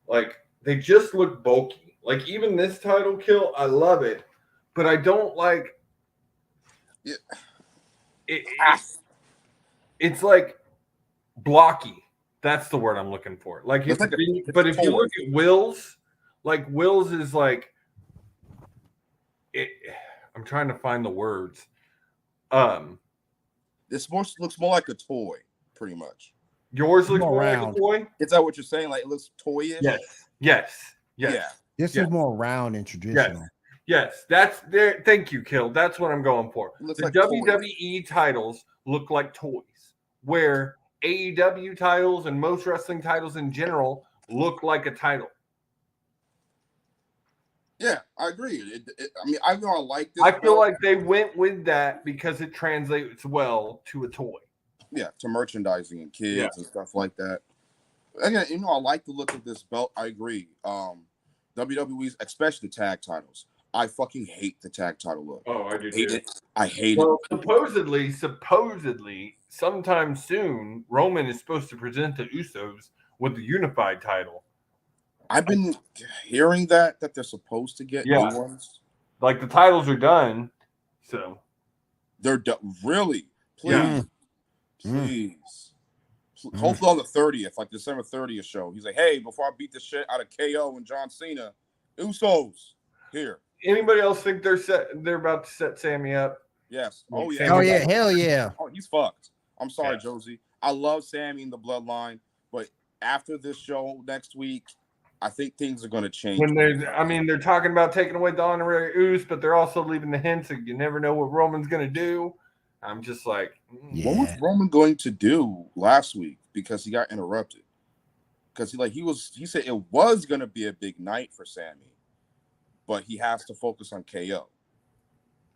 Like, they just look bulky. Like, even this title kill, I love it, but I don't like it. It's like blocky. That's the word I'm looking for. Like, if you look at Will's, like Will's is like it. I'm trying to find the words. This looks more like a toy, pretty much. Yours looks more like a toy. Is that what you're saying? Like, it looks toyish? Yes. Yeah. This is more round and traditional. Yes, that's there. Thank you, Kill. That's what I'm going for. The like WWE titles look like toys, where AEW titles and most wrestling titles in general look like a title. Yeah, I agree. I know I like this. I feel like they went with that because it translates well to a toy. Yeah, to merchandising and kids and stuff like that. Again, I like the look of this belt. I agree. WWE's, especially the tag titles. I fucking hate the tag title look. Oh, I do hate too. it. I hate it. Supposedly, sometime soon, Roman is supposed to present the Usos with the unified title. I've been hearing that they're supposed to get new ones. Like, the titles are done, so they're done. Really? Please, please. Hopefully on the 30th, like December 30th show. He's like, hey, before I beat the shit out of KO and John Cena, Usos here. Anybody else think they're about to set Sammy up? Yes. Oh yeah. Hell yeah. Oh, he's fucked. I'm sorry, Josie. I love Sammy in the bloodline, but after this show next week, I think things are going to change. They're talking about taking away the honorary Uso, but they're also leaving the hints that you never know what Roman's going to do. I'm just like, what was Roman going to do last week? Because he got interrupted. Because he said it was going to be a big night for Sammy, but he has to focus on KO.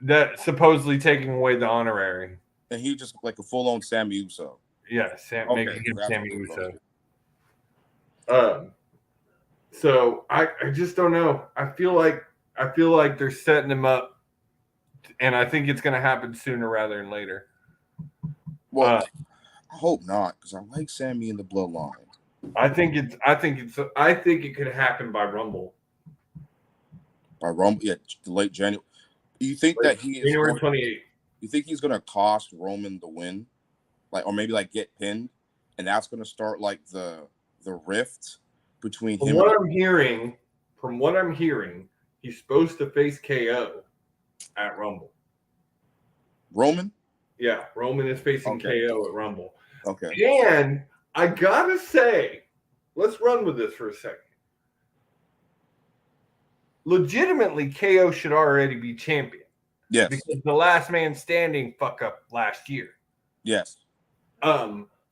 That supposedly taking away the honorary, and he just like a full-on Sammy Uso. Yeah, making him Sammy Uso. So I just don't know. I feel like they're setting him up. And I think it's going to happen sooner rather than later. Well, I hope not, because I like Sammy in the bloodline. I think it could happen by Rumble. By Rumble, yeah, late January. You think that he is January 28th? You think he's going to cost Roman the win, or maybe get pinned, and that's going to start the rift between him? From what I'm hearing, he's supposed to face KO at Rumble. Roman? Yeah, Roman is facing KO at Rumble. Okay. And I gotta say, let's run with this for a second. Legitimately, KO should already be champion. Yes. Because the last man standing fuck up last year. Yes.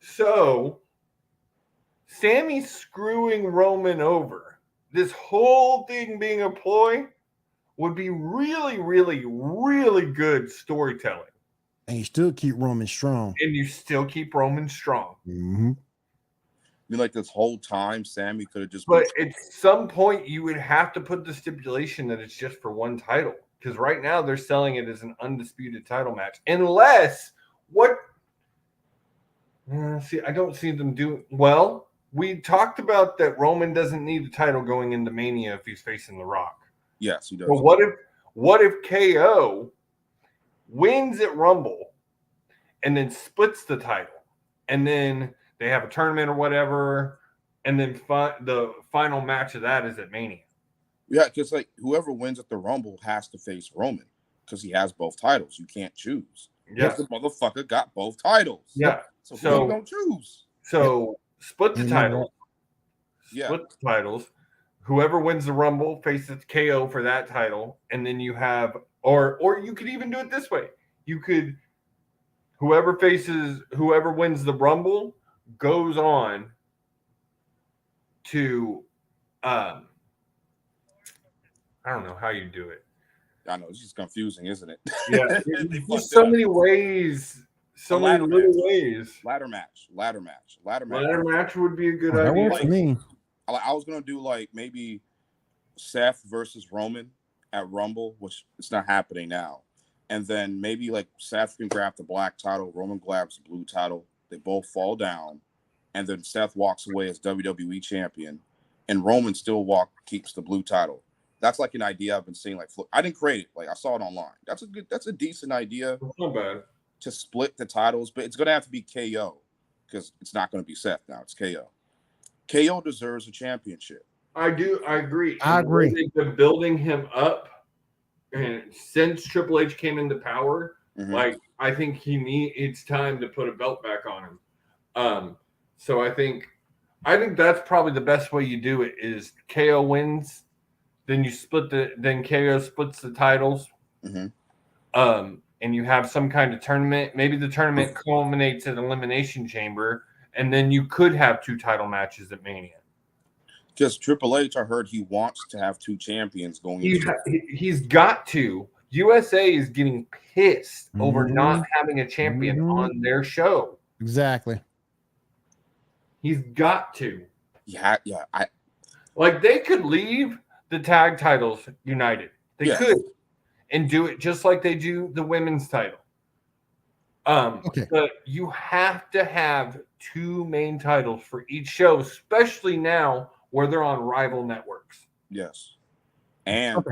So Sammy screwing Roman over, this whole thing being a ploy, would be really, really, really good storytelling. And you still keep Roman strong. Mm-hmm. I mean, this whole time, Sammy could have just. But at some point, you would have to put the stipulation that it's just for one title. Because right now, they're selling it as an undisputed title match. Unless, I don't see them do. Well, we talked about that Roman doesn't need the title going into Mania if he's facing The Rock. Yes, he does. But what if KO wins at Rumble and then splits the title, and then they have a tournament or whatever, and then the final match of that is at Mania? Yeah, because like whoever wins at the Rumble has to face Roman because he has both titles. You can't choose. Yeah, the motherfucker got both titles. Yeah, so who you gonna choose? So split the titles. Yeah. Split the titles. Whoever wins the Rumble faces KO for that title, and then you have, or you could even do it this way. You could, whoever wins the Rumble goes on to, I don't know how you do it. I know, it's just confusing, isn't it? Yeah, there's so many ways, so many little ways. Ladder match would be a good idea. That works for me. I was gonna do like maybe Seth versus Roman at Rumble, which it's not happening now, and then maybe like Seth can grab the black title, Roman grabs the blue title, they both fall down, and then Seth walks away as WWE champion, and Roman still keeps the blue title. That's like an idea I've been seeing. Like, I didn't create it. Like, I saw it online. That's a decent idea. It's not bad to split the titles, but it's gonna have to be KO because it's not gonna be Seth now. It's KO. KO deserves a championship. I agree. I agree. They've been building him up, and since Triple H came into power, like I think it's time to put a belt back on him. So I think that's probably the best way you do it is KO wins, then then KO splits the titles, and you have some kind of tournament. Maybe the tournament culminates at Elimination Chamber, and then you could have 2 title matches at Mania. Because Triple H, I heard he wants to have 2 champions going. He's got to. USA is getting pissed over not having a champion on their show. Exactly. He's got to. Yeah. They could leave the tag titles united. They could, and do it just like they do the women's title. But you have to have 2 main titles for each show, especially now where they're on rival networks. Yes. And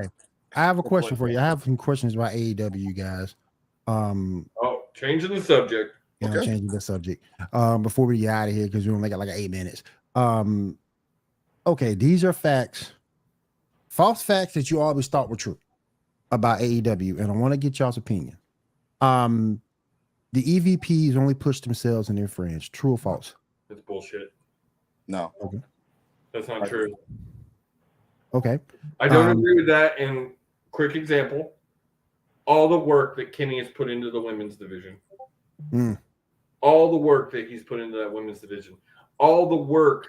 I have a question for you. I have some questions about AEW, guys. Changing the subject. Yeah, I'm changing the subject. Before we get out of here, because we only got like 8 minutes. These are facts, false facts that you always thought were true about AEW, and I want to get y'all's opinion. The EVPs only push themselves and their friends. True or false? That's bullshit. No. Okay. That's not true. Okay. I don't agree with that. And quick example, all the work that Kenny has put into the women's division, all the work that he's put into that women's division, all the work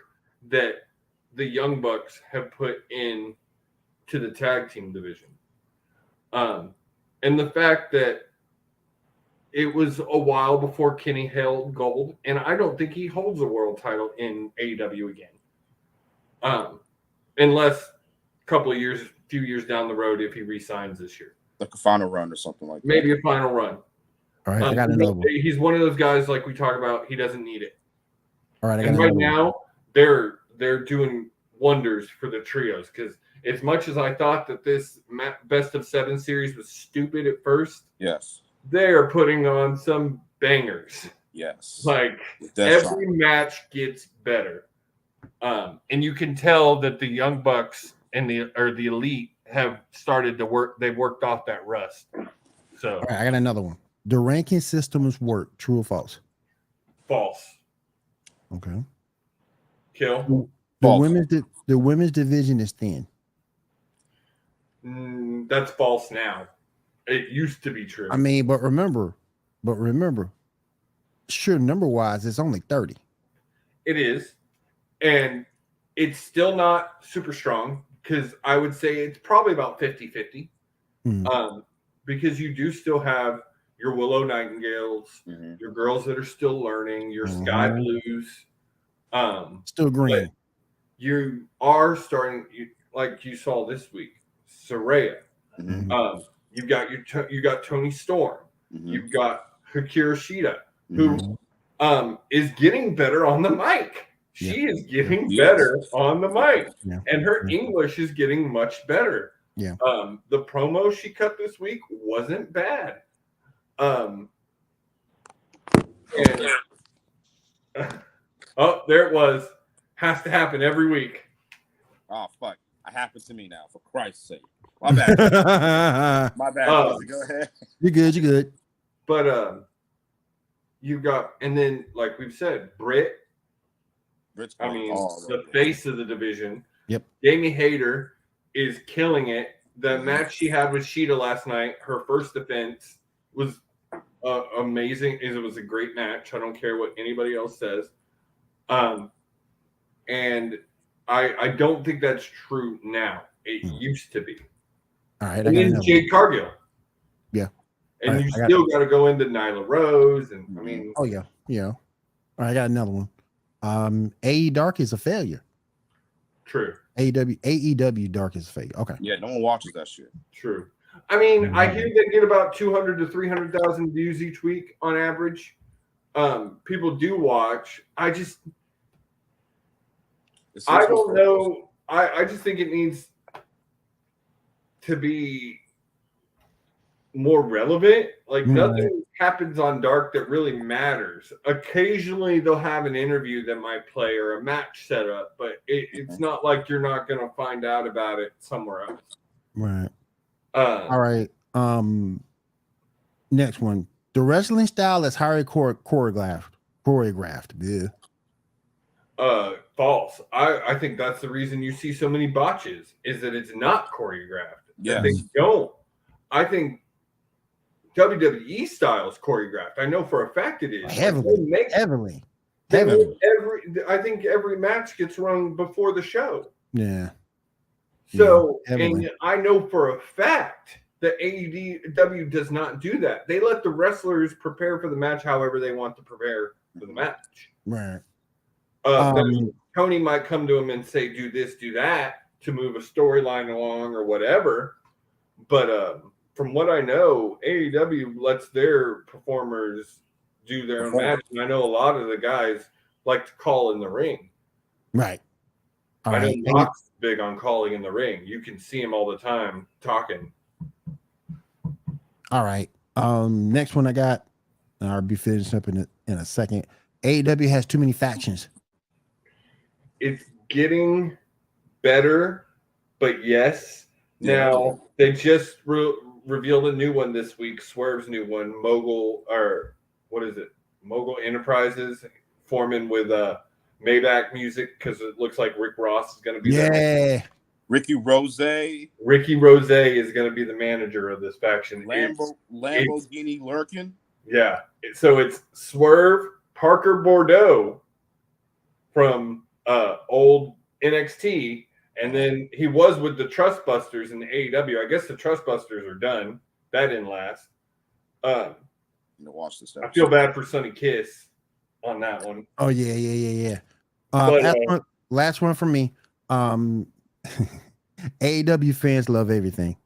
that the Young Bucks have put in to the tag team division. And the fact that it was a while before Kenny held gold, and I don't think he holds a world title in AEW again. Unless a couple of years, few years down the road, if he re-signs this year. Like a final run or something like that. Maybe a final run. All right, I got another one. He's one of those guys like we talk about, he doesn't need it. All right, and right now, they're doing wonders for the trios, because as much as I thought that this best of 7 series was stupid at first, yes, they are putting on some bangers. Yes, like every match gets better, and you can tell that the Young Bucks and the Elite have started to work. They've worked off that rust. So all right, I got another one. The ranking systems work. True or false? False. Okay. Kill. The women's division is thin. That's false now. It used to be true. I mean, but remember, sure, number wise, it's only 30. It is, and it's still not super strong, because I would say it's probably about 50-50. Because you do still have your Willow Nightingales, your girls that are still learning, your Sky Blues, still green. You are starting, like you saw this week, Saraya. You got Tony Storm. You've got Hikaru Shida, who is getting better on the mic. she is getting better on the mic, and her Yeah. English is getting much better. Yeah. The promo she cut this week wasn't bad. And oh, there it was. Has to happen every week. Oh fuck! It happened to me now. For Christ's sake, my bad. My bad. Go ahead. You're good. You're good. But you got, and then like we've said, Britt. I mean, the face of the division. Yep. Jamie Hayter is killing it. The match she had with Sheeta last night, her first defense, was amazing. It was a great match. I don't care what anybody else says. And I don't think that's true now. It used to be. All right. And then Jade Cargill. Yeah. And you still got to go into Nyla Rose. And I mean. Oh, yeah. Yeah. All right. I got another one. AE Dark is a failure. True. AEW Dark is a failure. Okay. Yeah, no one watches that shit. True. I mean, I hear they get about 200 to 300,000 views each week on average. People do watch. I don't know. I just think it needs to be more relevant. Like nothing happens on Dark that really matters. Occasionally they'll have an interview that might play or a match setup, but it's not like you're not going to find out about it somewhere else. Right. All right. Next one. The wrestling style is highly choreographed. Yeah. False. I think that's the reason you see so many botches is that it's not choreographed. Yeah. They don't. I think WWE style is choreographed. I know for a fact it is. Heavily. I think every match gets run before the show. Yeah. So, and I know for a fact that AEW does not do that. They let the wrestlers prepare for the match however they want to prepare for the match. Right. Tony might come to him and say, do this, do that to move a storyline along or whatever. But from what I know, AEW lets their performers do their own match. And I know a lot of the guys like to call in the ring. Right. I know Mox's big on calling in the ring. You can see him all the time talking. All right. Next one I got, and I'll be finishing up in a second. AEW has too many factions. It's getting better, but yes. Now they just revealed a new one this week. Swerve's new one, Mogul Enterprises, forming with Maybach Music because it looks like Rick Ross is going to be there. Ricky Rose is going to be the manager of this faction. Lamborghini lurking. Yeah. So it's Swerve, Parker Bordeaux from old NXT, and then he was with the Trustbusters in the AEW. I guess the Trustbusters are done. That didn't last. Watch this. I feel bad for Sonny Kiss on that one. Oh yeah. Last one for me. AEW fans love everything.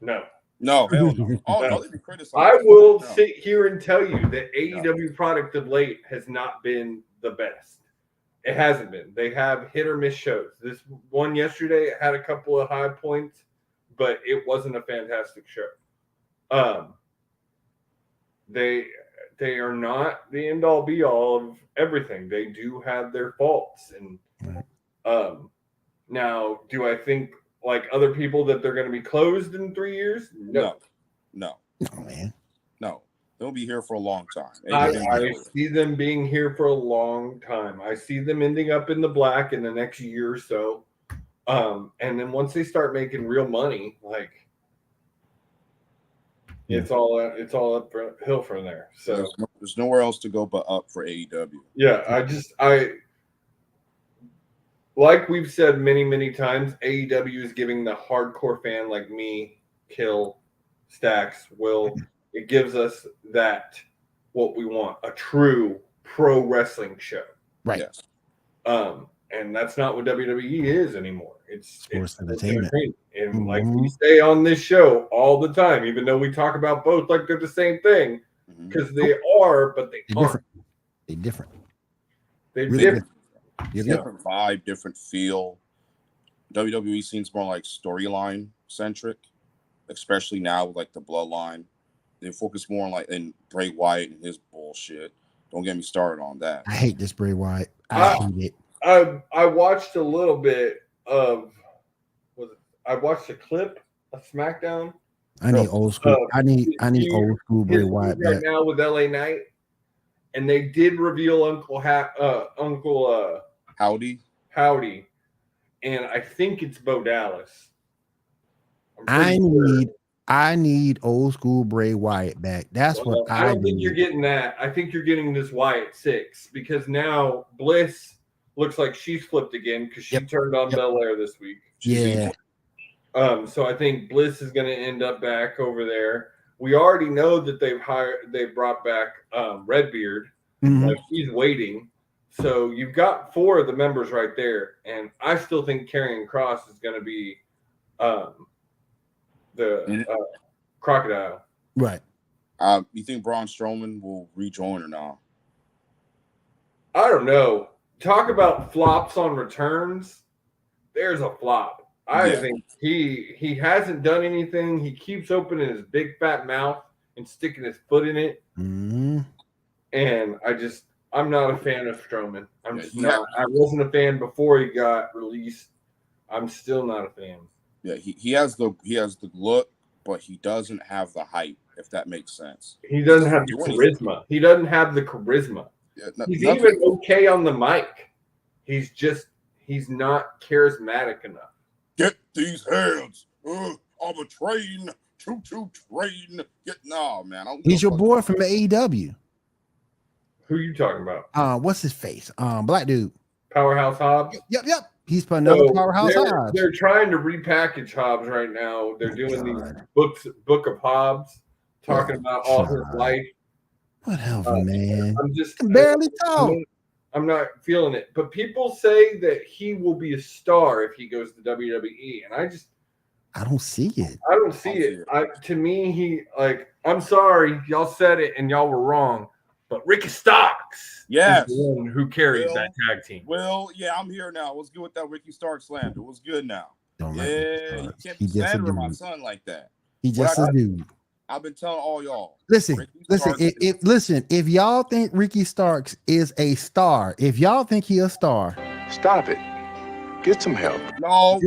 No. Hell no. Oh, they criticize. I will sit here and tell you that AEW product of late has not been the best. It hasn't been. They have hit or miss shows. This one yesterday had a couple of high points, but it wasn't a fantastic show. They are not the end all be all of everything. They do have their faults. And now, do I think like other people that they're going to be closed in 3 years? No, man. No. They'll be here for a long time. I see them being here for a long time. I see them ending up in the black in the next year or so. And then once they start making real money, like it's all uphill from there. So there's nowhere else to go but up for AEW. Yeah, I like we've said many, many times, AEW is giving the hardcore fan like me, Kill, Stacks, Will. It gives us what we want, a true pro wrestling show. Right. Yes. And that's not what WWE is anymore. It's sports entertainment. And like we say on this show all the time, even though we talk about both like they're the same thing, because they are, but they aren't. They're different. They're different. Different vibe, different feel. WWE seems more like storyline centric, especially now with like the bloodline. They focus more on like in Bray Wyatt and his bullshit. Don't get me started on that. I hate this Bray Wyatt. I hate it. I watched a little bit of. I watched a clip of SmackDown. I need old school. I need old school Bray Wyatt right back. now with LA Knight, and they did reveal Uncle Howdy, and I think it's Bo Dallas. I need old school Bray Wyatt back. That's what I don't think you're getting that. I think you're getting this Wyatt 6 because now Bliss looks like she's flipped again because she turned on Belair this week. Yeah. So I think Bliss is going to end up back over there. We already know that they've brought back Redbeard. Mm-hmm. Like he's waiting. So you've got 4 of the members right there, and I still think Karrion Kross is going to be the Crocodile. Right. You think Braun Strowman will rejoin or not? I don't know. Talk about flops on returns. There's a flop. I think he hasn't done anything. He keeps opening his big fat mouth and sticking his foot in it. Mm-hmm. And I'm not a fan of Strowman. I'm just not. I wasn't a fan before he got released. I'm still not a fan. Yeah, he has the look, but he doesn't have the hype, if that makes sense. He doesn't have the charisma. He doesn't have the charisma. Yeah, he's even okay on the mic. He's not charismatic enough. Get these hands. I'm a train. Choo-choo train. Man. He's your boy from the AEW. Who are you talking about? What's his face? Black dude. Powerhouse Hobbs? Yep. He's putting another Powerhouse Hobbs. They're trying to repackage Hobbs right now. They're doing these book of Hobbs, talking about all his life. Whatever, man. I'm just barely talk. I'm not feeling it. But people say that he will be a star if he goes to WWE. And I don't see it. I don't see it. To me, I'm sorry, y'all said it and y'all were wrong. But Ricky Starks is the one who carries that tag team. Well, yeah, I'm here now. What's good with that Ricky Starks slander? What's good now? You can't be slandering my son like that. He just a dude. I've been telling all y'all. Listen. If y'all think Ricky Starks is a star, if y'all think he a star, stop it. Get some help. No,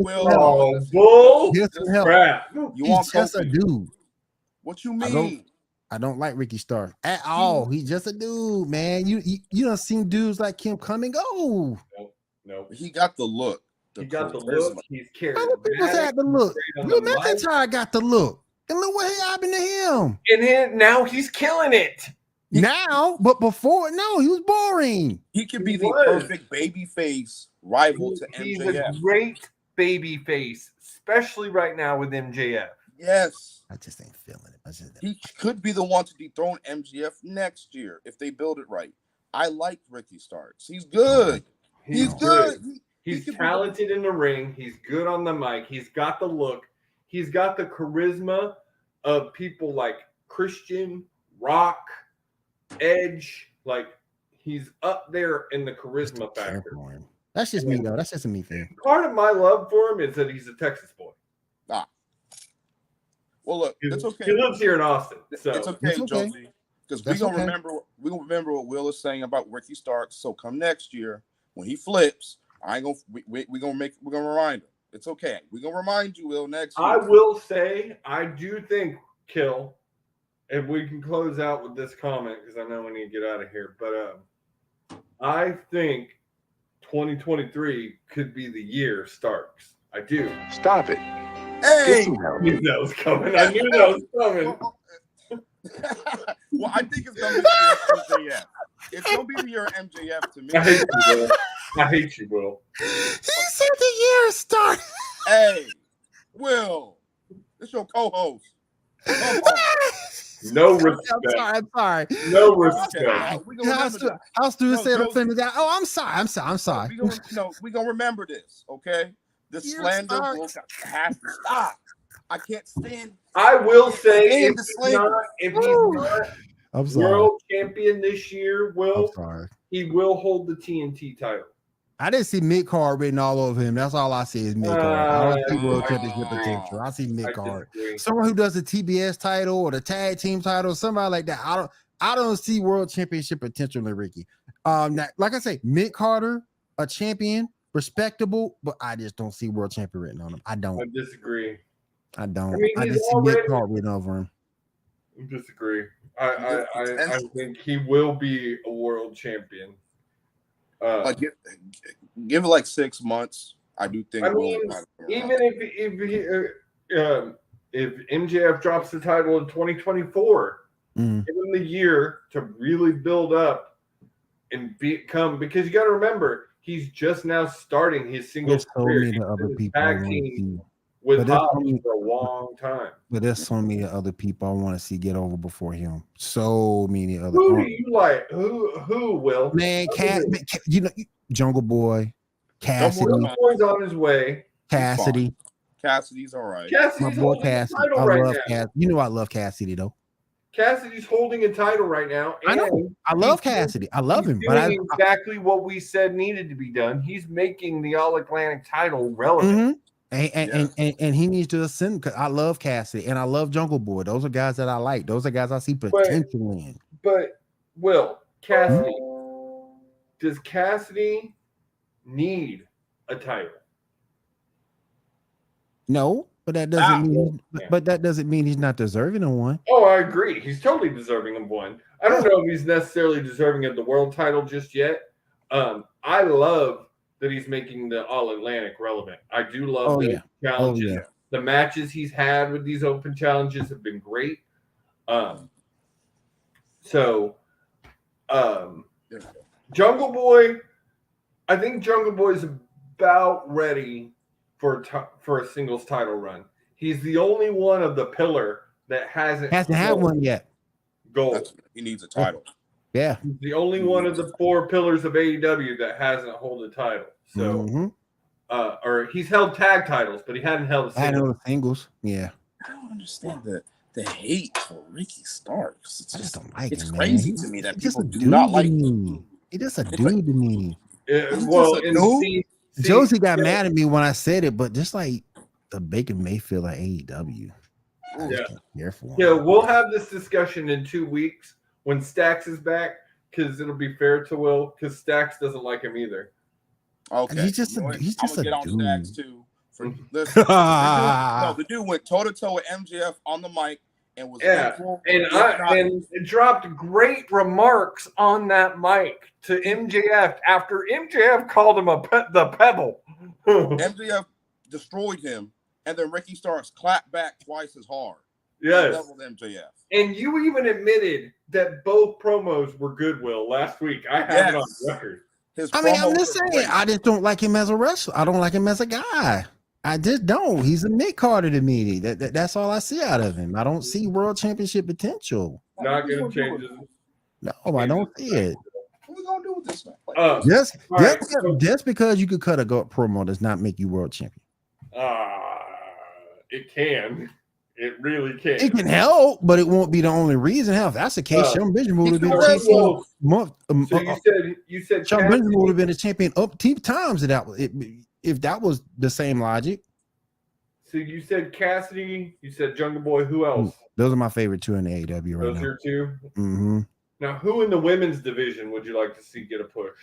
Bull. Get some help. Crap. He's just a dude. What you mean? I don't like Ricky Starks at all. He's just a dude, man. You done seen dudes like him come and go. Nope. He got the look. He got the look. He's carrying. Other people had the look. Drew McIntyre got the look. And look what happened to him. And now he's killing it. Now, but before, no, he was boring. He could be the perfect baby face rival to MJF. He's a great baby face, especially right now with MJF. Yes. I just ain't feeling it. He could be the one to dethrone MJF next year if they build it right. I like Ricky Starks. He's good. He's good. He's talented in the ring. He's good on the mic. He's got the look. He's got the charisma of people like Christian, Rock, Edge. Like, he's up there in the charisma factor. That's just me, though. That's just a me thing. Part of my love for him is that he's a Texas boy. Well, look, it's okay. He lives here in Austin, so it's okay, Josie. Because we're gonna remember what Will is saying about Ricky Starks. So come next year when he flips, we're gonna remind him. It's okay. We're gonna remind you, Will, next year. I will say, I do think, Kill, if we can close out with this comment because I know we need to get out of here. But I think 2023 could be the year Starks. I do. Stop it. Hey, I knew that was coming. I knew that was coming. Well, I think it's gonna be the year MJF. It's gonna be the year MJF to me. I hate you, Will. He said the year start. Hey, Will, this your co-host. No respect. I'm sorry. No respect. How students say offended that? Oh, I'm sorry. We're gonna remember this, okay? The slander will have to stop. I can't stand. I will say, if he's not world champion this year, he will hold the TNT title. I didn't see mid card written all over him. That's all I see is mid card. I don't see world championship potential. I see mid card. Someone who does the TBS title or the tag team title, somebody like that. I don't see world championship potential in Ricky. Now, like I say, mid Carter, a champion, respectable, but I just don't see world champion written on him. I disagree. I don't. I mean, I just see mid card written over him. I disagree. I think he will be a world champion. Give it like 6 months. I do think. I mean, even if MJF drops the title in 2024, give him the year to really build up and become. Because you got to remember, he's just now starting his singles career. There's so many other people tag team with Hobbs for a long time. But there's so many other people I want to see get over before him. So many other. Who do you like? Who will? Man, you know, Jungle Boy, Cassidy. Jungle Boy's on his way. Cassidy's all right. Cassidy's holding a title right now. You know I love Cassidy though. Cassidy's holding a title right now. I know. I love Cassidy. I love him. But exactly what we said needed to be done. He's making the All Atlantic title relevant. And he needs to ascend because I love Cassidy and I love Jungle Boy. Those are guys that I like. Those are guys I see potential in. But Will, Cassidy, does Cassidy need a title? No, but that doesn't mean he's not deserving of one. Oh, I agree. He's totally deserving of one. I don't know if he's necessarily deserving of the world title just yet. I love that he's making the All Atlantic relevant. I do love the challenges. The matches he's had with these open challenges have been great. Jungle Boy, I think Jungle Boy is about ready for a singles title run. He's the only one of the pillar that hasn't had one yet. Gold. He needs a title. Yeah. He's the only one of the 4 pillars of AEW that hasn't held a title. So, or he's held tag titles, but he hadn't held a singles. Yeah. I don't understand the hate for Ricky Starks. I just don't like it's him, crazy man. to me that people do not like him. He's just a dude to me. Josie got mad at me when I said it, but just like the Baker Mayfield at AEW. Yeah, we'll have this discussion in 2 weeks when Stax is back, because it'll be fair to Will, because Stax doesn't like him either. Okay, he's just a get on dude. Stax too. The dude went toe to toe with MJF on the mic and was and dropped great remarks on that mic to MJF after MJF called him the Pebble. MJF destroyed him, and then Ricky Starks clapped back twice as hard. Yes, leveled MJF. And you even admitted that both promos were good, Will, last week. I have it on record. I'm just saying, I just don't like him as a wrestler. I don't like him as a guy. I just don't. He's a mid-carder to me. That's all I see out of him. I don't see world championship potential. Not going to change it. No, I don't see it. What are we going to do with this man? Just because you could cut a GOAT promo does not make you world champion. It can. It really can. It can help, but it won't be the only reason. Hell, if that's the case, Sean Benjamin would have been a champion. So you said Sean Benjamin would have been a champion up 10 times if that was the same logic. So you said Cassidy, you said Jungle Boy. Who else? Those are my favorite 2 in the AEW right now. Those are your 2? Mm-hmm. Now, who in the women's division would you like to see get a push?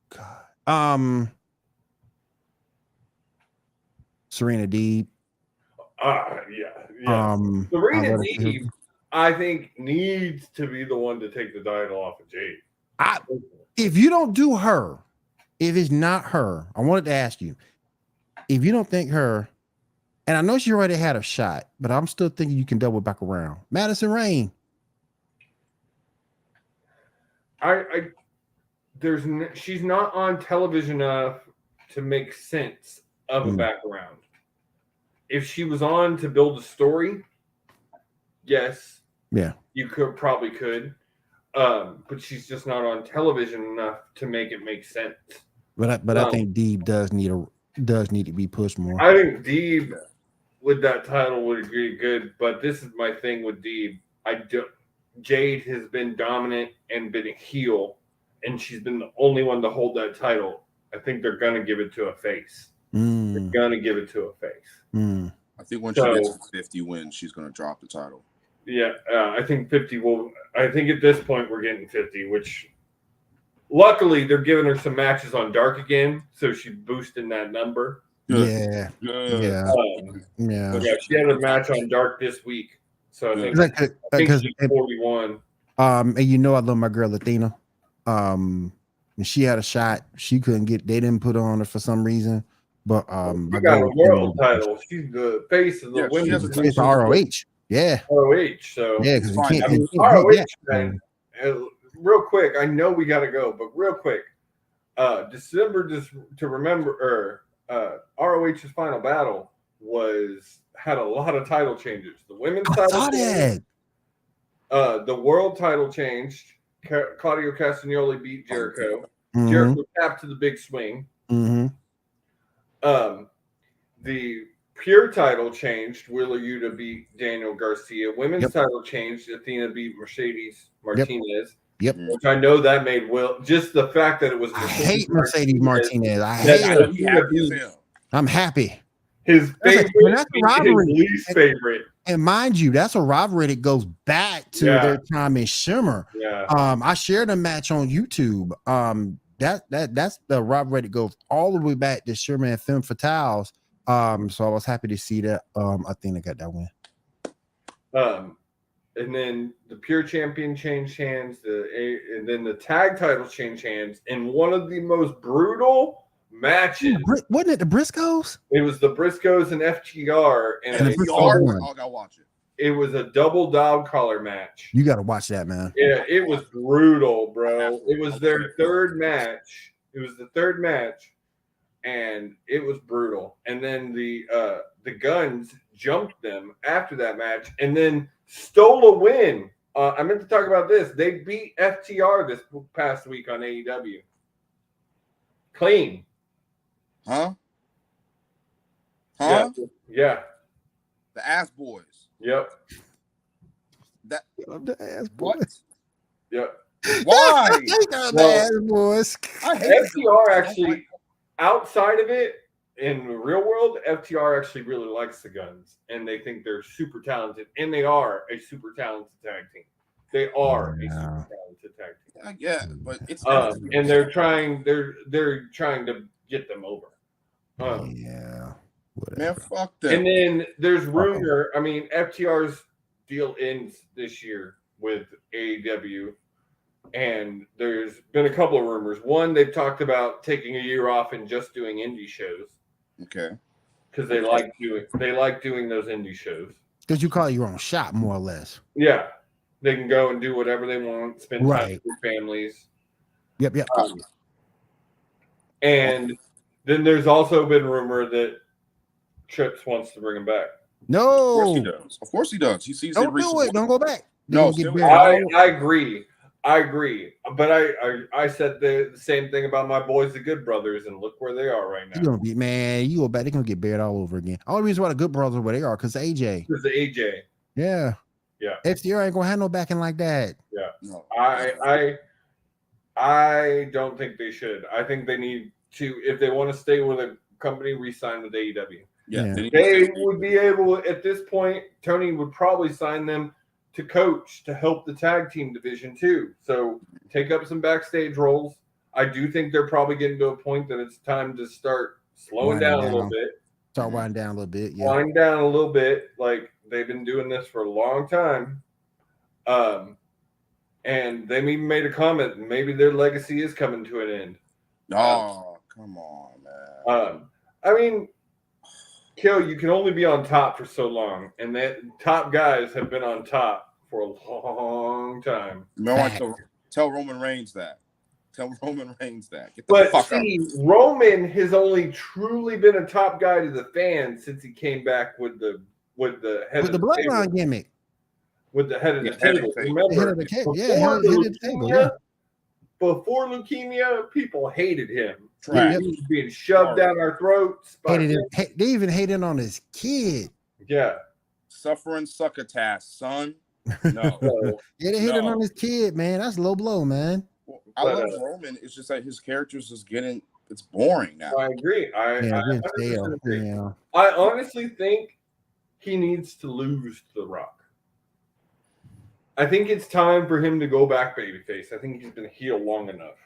God. Serena Deeb. Yeah. Serena Deeb, I think, needs to be the one to take the title off of Jade. If you don't do her, if it's not her, I wanted to ask you, if you don't think her, and I know she already had a shot, but I'm still thinking you can double back around. Madison Rain. She's not on television enough to make sense of a background. If she was on to build a story, yes. Yeah. You probably could. But she's just not on television enough to make it make sense. But I think Deeb does need to be pushed more. I think Deeb with that title would be good, but this is my thing with Deeb. Jade has been dominant and been a heel, and she's been the only one to hold that title. I think they're gonna give it to a face. They're gonna give it to a face. I think when she gets to 50 wins, she's gonna drop the title. Yeah, I think 50 will. I think at this point we're getting 50, which luckily they're giving her some matches on Dark again, so she's boosting that number. Yeah. She had a match on Dark this week, so I think she's 41. And you know I love my girl Athena. When she had a shot, she couldn't get. They didn't put on her for some reason. But she got a world title. She's the face of the women's. It's ROH. Yeah. ROH. So yeah, because you can't. ROH, man. Real quick, I know we got to go, but real quick, December just to remember, ROH's final battle had a lot of title changes. The women's title changed. The world title changed. Claudio Castagnoli beat Jericho. Jericho tapped to the big swing. The pure title changed. Wheeler Yuta beat Daniel Garcia. Women's title changed. Athena beat Mercedes Martinez. Which I know that made just the fact that it was. I hate Mercedes Martinez. I hate her. I'm happy. His favorite, his least favorite. And mind you, that's a rivalry that goes back to their time in Shimmer. I shared a match on YouTube. That's the rivalry that goes all the way back to Shimmer and Femme Fatales. So I was happy to see that. I think I got that win. And then the pure champion changed hands. And then the tag title changed hands in one of the most brutal matches. Wasn't it the Briscoes? It was the Briscoes and FTR. And I gotta watch it. It was a double dog collar match. You gotta watch that, man. Yeah, it was brutal, bro. It was their third match. It was the third match, and it was brutal. And then the Guns jumped them after that match, and then stole a win. I meant to talk about this. They beat FTR this past week on AEW. Clean. Huh? Yeah. The Ass Boys. Yep. The Ass Boys. What? Yep. Why? The Ass Boys. I hate FTR actually. Outside of it, in the real world, FTR actually really likes the Guns, and they think they're super talented, and they are a super talented tag team. They are a super talented tag team. Yeah, but it's and they're trying to get them over. Whatever. Man, fuck them. And then there's rumor. I mean, FTR's deal ends this year with AEW, and there's been a couple of rumors. One, they've talked about taking a year off and just doing indie shows. Okay. Because they like doing those indie shows. Because you call it your own shop, more or less. Yeah, they can go and do whatever they want, spend time with their families. Yep. And then there's also been rumor that Trips wants to bring him back. No, of course he does. He sees don't do it. Don't go back. I agree. But I said the same thing about my boys, the Good Brothers, and look where they are right now. You're gonna be you go back. They're gonna get buried all over again. Only reason why the Good Brothers are where they are because AJ. Because the AJ. Yeah. FTR ain't gonna have no backing like that. Yeah. No. I don't think they should. I think they need to, if they want to stay with a company, re-sign with AEW. Yeah. They would be able, at this point, Tony would probably sign them to coach, to help the tag team division too. So take up some backstage roles. I do think they're probably getting to a point that it's time to start slowing down a little bit. Start winding down a little bit. Yeah. Wind down a little bit. Like they've been doing this for a long time. And they even made a comment, maybe their legacy is coming to an end. Oh, come on, man. I mean, Kill, you can only be on top for so long, and that top guys have been on top for a long time. Tell Roman Reigns that. Tell Roman Reigns that. Get the but fuck see, out. Roman has only truly been a top guy to the fans since he came back with the bloodline gimmick. With the head of the table. Remember, head of the table. Before leukemia, people hated him. Right. He was being shoved down our throats. They even hated on his kid. Yeah. Suffering succotash, son. No. Yeah, they hated on his kid, man. That's low blow, man. Well, I love Roman. It's just that his characters is getting it's boring now. I agree. I 100% agree. Yeah. I honestly think he needs to lose to The Rock. I think it's time for him to go back babyface. I think he's been heel long enough.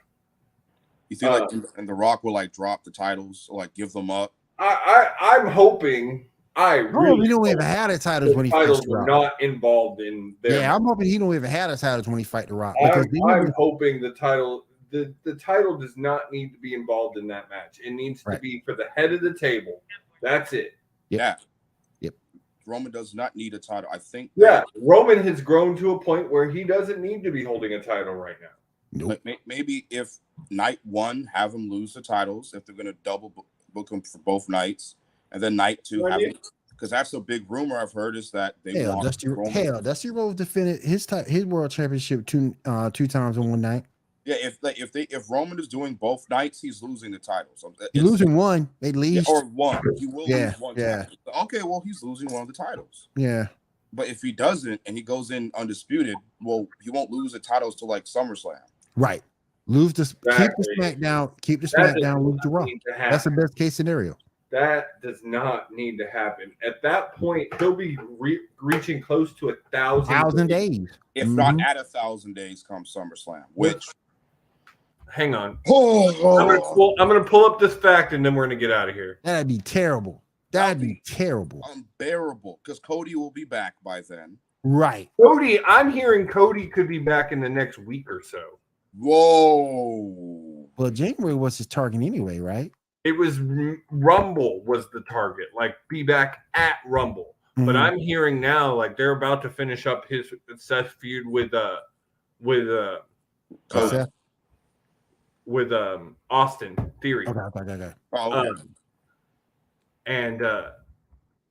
You think and The Rock will like drop the titles or like give them up? I'm hoping. He don't even have the titles when he fights The Rock. Not involved in their match. I'm hoping he don't even have the titles when he fight The Rock. I'm hoping the title does not need to be involved in that match. It needs to be for the head of the table. That's it. Yeah. Yep. Roman does not need a title. I think. Yeah, Roman has grown to a point where he doesn't need to be holding a title right now. Nope. Maybe if night one, have him lose the titles if they're going to double book him for both nights, and then night two have him, because that's a big rumor I've heard is that they want Dusty Rhodes defended his world championship two times in one night. Yeah, if Roman is doing both nights, he's losing the titles. He's losing one at least, or one. He will lose one. Yeah. Title. Okay, well he's losing one of the titles. Yeah. But if he doesn't and he goes in undisputed, well, he won't lose the titles to like SummerSlam. Right. Keep the SmackDown, lose the Raw. That's the best case scenario. That does not need to happen. At that point, he'll be reaching close to 1,000 days. If not at 1,000 days come SummerSlam, which hang on. I'm gonna pull up this fact and then we're gonna get out of here. That'd be terrible. That'd be terrible. Unbearable. Because Cody will be back by then. Right. I'm hearing Cody could be back in the next week or so. Whoa. Well, January was his target anyway, right? It was Rumble was the target, like be back at Rumble. Mm-hmm. But I'm hearing now like they're about to finish up his Seth feud with Austin Theory. Okay. And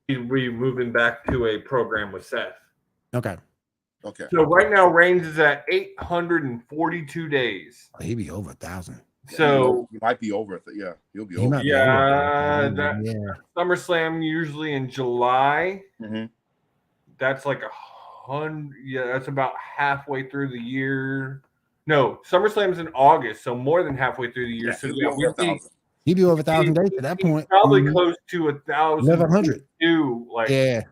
he'll be moving back to a program with Seth. Okay. So right now, Reigns is at 842 days. Oh, he'd be over 1,000. So he might be over. He'll be over. SummerSlam usually in July. Mm-hmm. That's like 100. Yeah, that's about halfway through the year. No, SummerSlam's in August, so more than halfway through the year. Yeah, so he'd be over 1,000 days at that point. Probably close to 1,000. 1,100. Like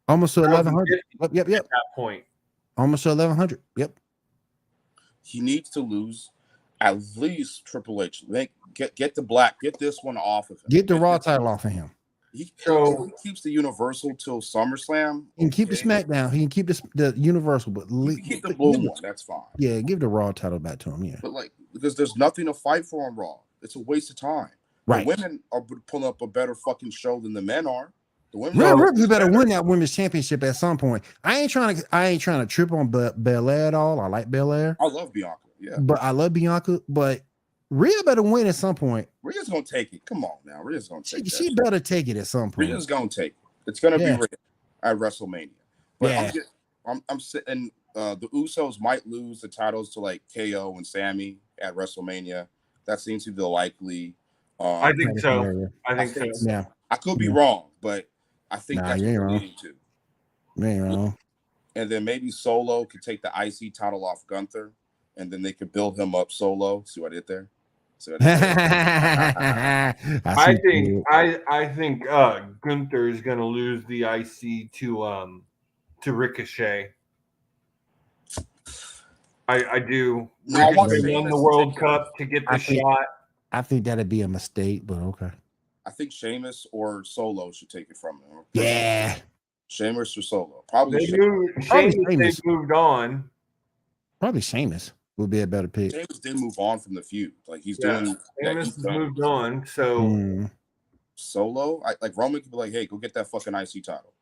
almost to 1,100. Yep. At that point, almost to 1,100. Yep. He needs to lose at least Triple H. Get this one off of him. Get the Raw title off of him. He keeps the Universal till SummerSlam. He can keep the SmackDown. He can keep the Universal, but keep the blue one. That's fine. Yeah, give the Raw title back to him. Yeah, but because there's nothing to fight for on Raw, it's a waste of time. Right. The women are pulling up a better fucking show than the men are. The women Ripley better win that women's championship at some point. I ain't trying to trip on Belair at all. I like Belair. I love Bianca. Yeah, but I love Bianca. But Rhea better win at some point. Rhea's gonna take it. Come on now, Rhea's gonna take it. She better take it at some point. Rhea's gonna take it. It's gonna be Rhea at WrestleMania. But I'm sitting. The Usos might lose the titles to like KO and Sammy at WrestleMania. That seems to be the likely. I think so. I think so. Yeah, I could be wrong, but I think that's what we're leading to. Man, and then maybe Solo could take the IC title off Gunther, and then they could build him up Solo. See what I did there? I think Gunther is going to lose the IC to Ricochet. I do. Ricochet won the World Cup to get the shot. I think that'd be a mistake, but okay. I think Sheamus or Solo should take it from him. Yeah. Sheamus or Solo. Probably Sheamus. They've moved on. Probably Sheamus would be a better pick. Sheamus did move on from the feud. Like he's doing. Sheamus has moved on. So Solo, like Roman could be like, "Hey, go get that fucking IC title,"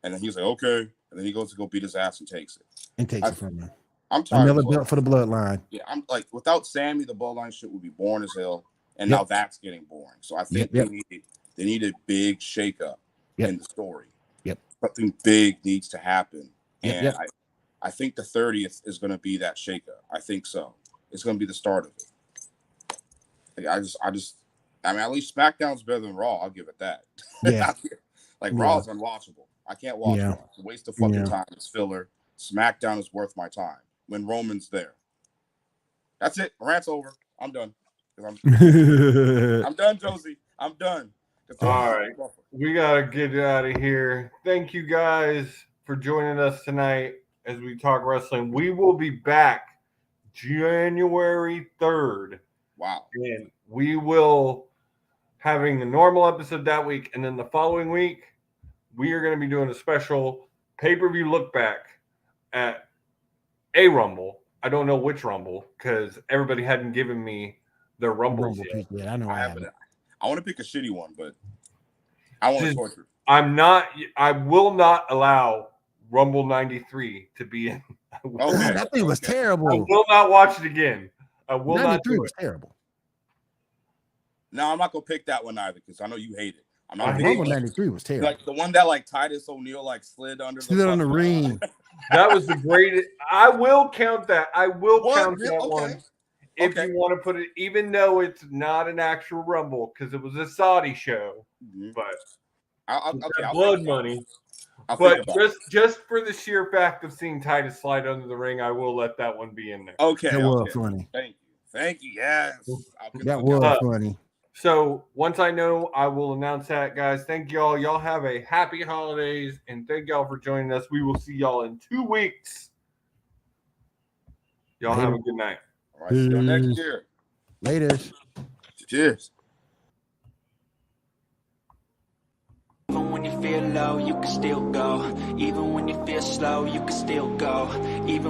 and then he's like, "Okay," and then he goes to go beat his ass and takes it. And takes it from him. I'm tired. Another belt for the bloodline. Yeah, I'm like, without Sammy, the bloodline shit would be boring as hell, and now that's getting boring. So I think they need a big shakeup in the story. Yep, something big needs to happen, and I think the 30th is going to be that shakeup. I think so. It's going to be the start of it. Like, I mean, at least SmackDown's better than Raw. I'll give it that. Yeah, Raw is unwatchable. I can't watch Raw. It's a waste of fucking time. It's filler. SmackDown is worth my time when Roman's there. That's it. Rant's over. I'm done. I'm done, Josie. I'm done. All right. We got to get out of here. Thank you guys for joining us tonight as we talk wrestling. We will be back January 3rd. Wow. And we will having a normal episode that week. And then the following week, we are going to be doing a special pay-per-view look back at a Rumble. I don't know which Rumble because everybody hadn't given me their Rumbles yet. Yeah, I know. I want to pick a shitty one, but I want to torture. I will not allow Rumble 93 to be in. Okay. That thing was terrible. I will not watch it again. I will not do it. Was terrible. No, I'm not gonna pick that one either because I know you hate it. I'm not. Rumble 93 was terrible. Like the one that like Titus O'Neil like slid on the ring. That was the greatest. I will count that. I will count that one. If you want to put it, even though it's not an actual Rumble because it was a Saudi show, but I'll blood money. But just for the sheer fact of seeing Titus slide under the ring, I will let that one be in there. Okay, that was funny. Thank you. Yes, that was funny. So once I know, I will announce that, guys. Thank y'all. Y'all have a happy holidays, and thank y'all for joining us. We will see y'all in 2 weeks. Y'all have a good night. All right, see you next year. Later. Cheers. Even when you feel low, you can still go. Even when you feel slow, you can still go. Even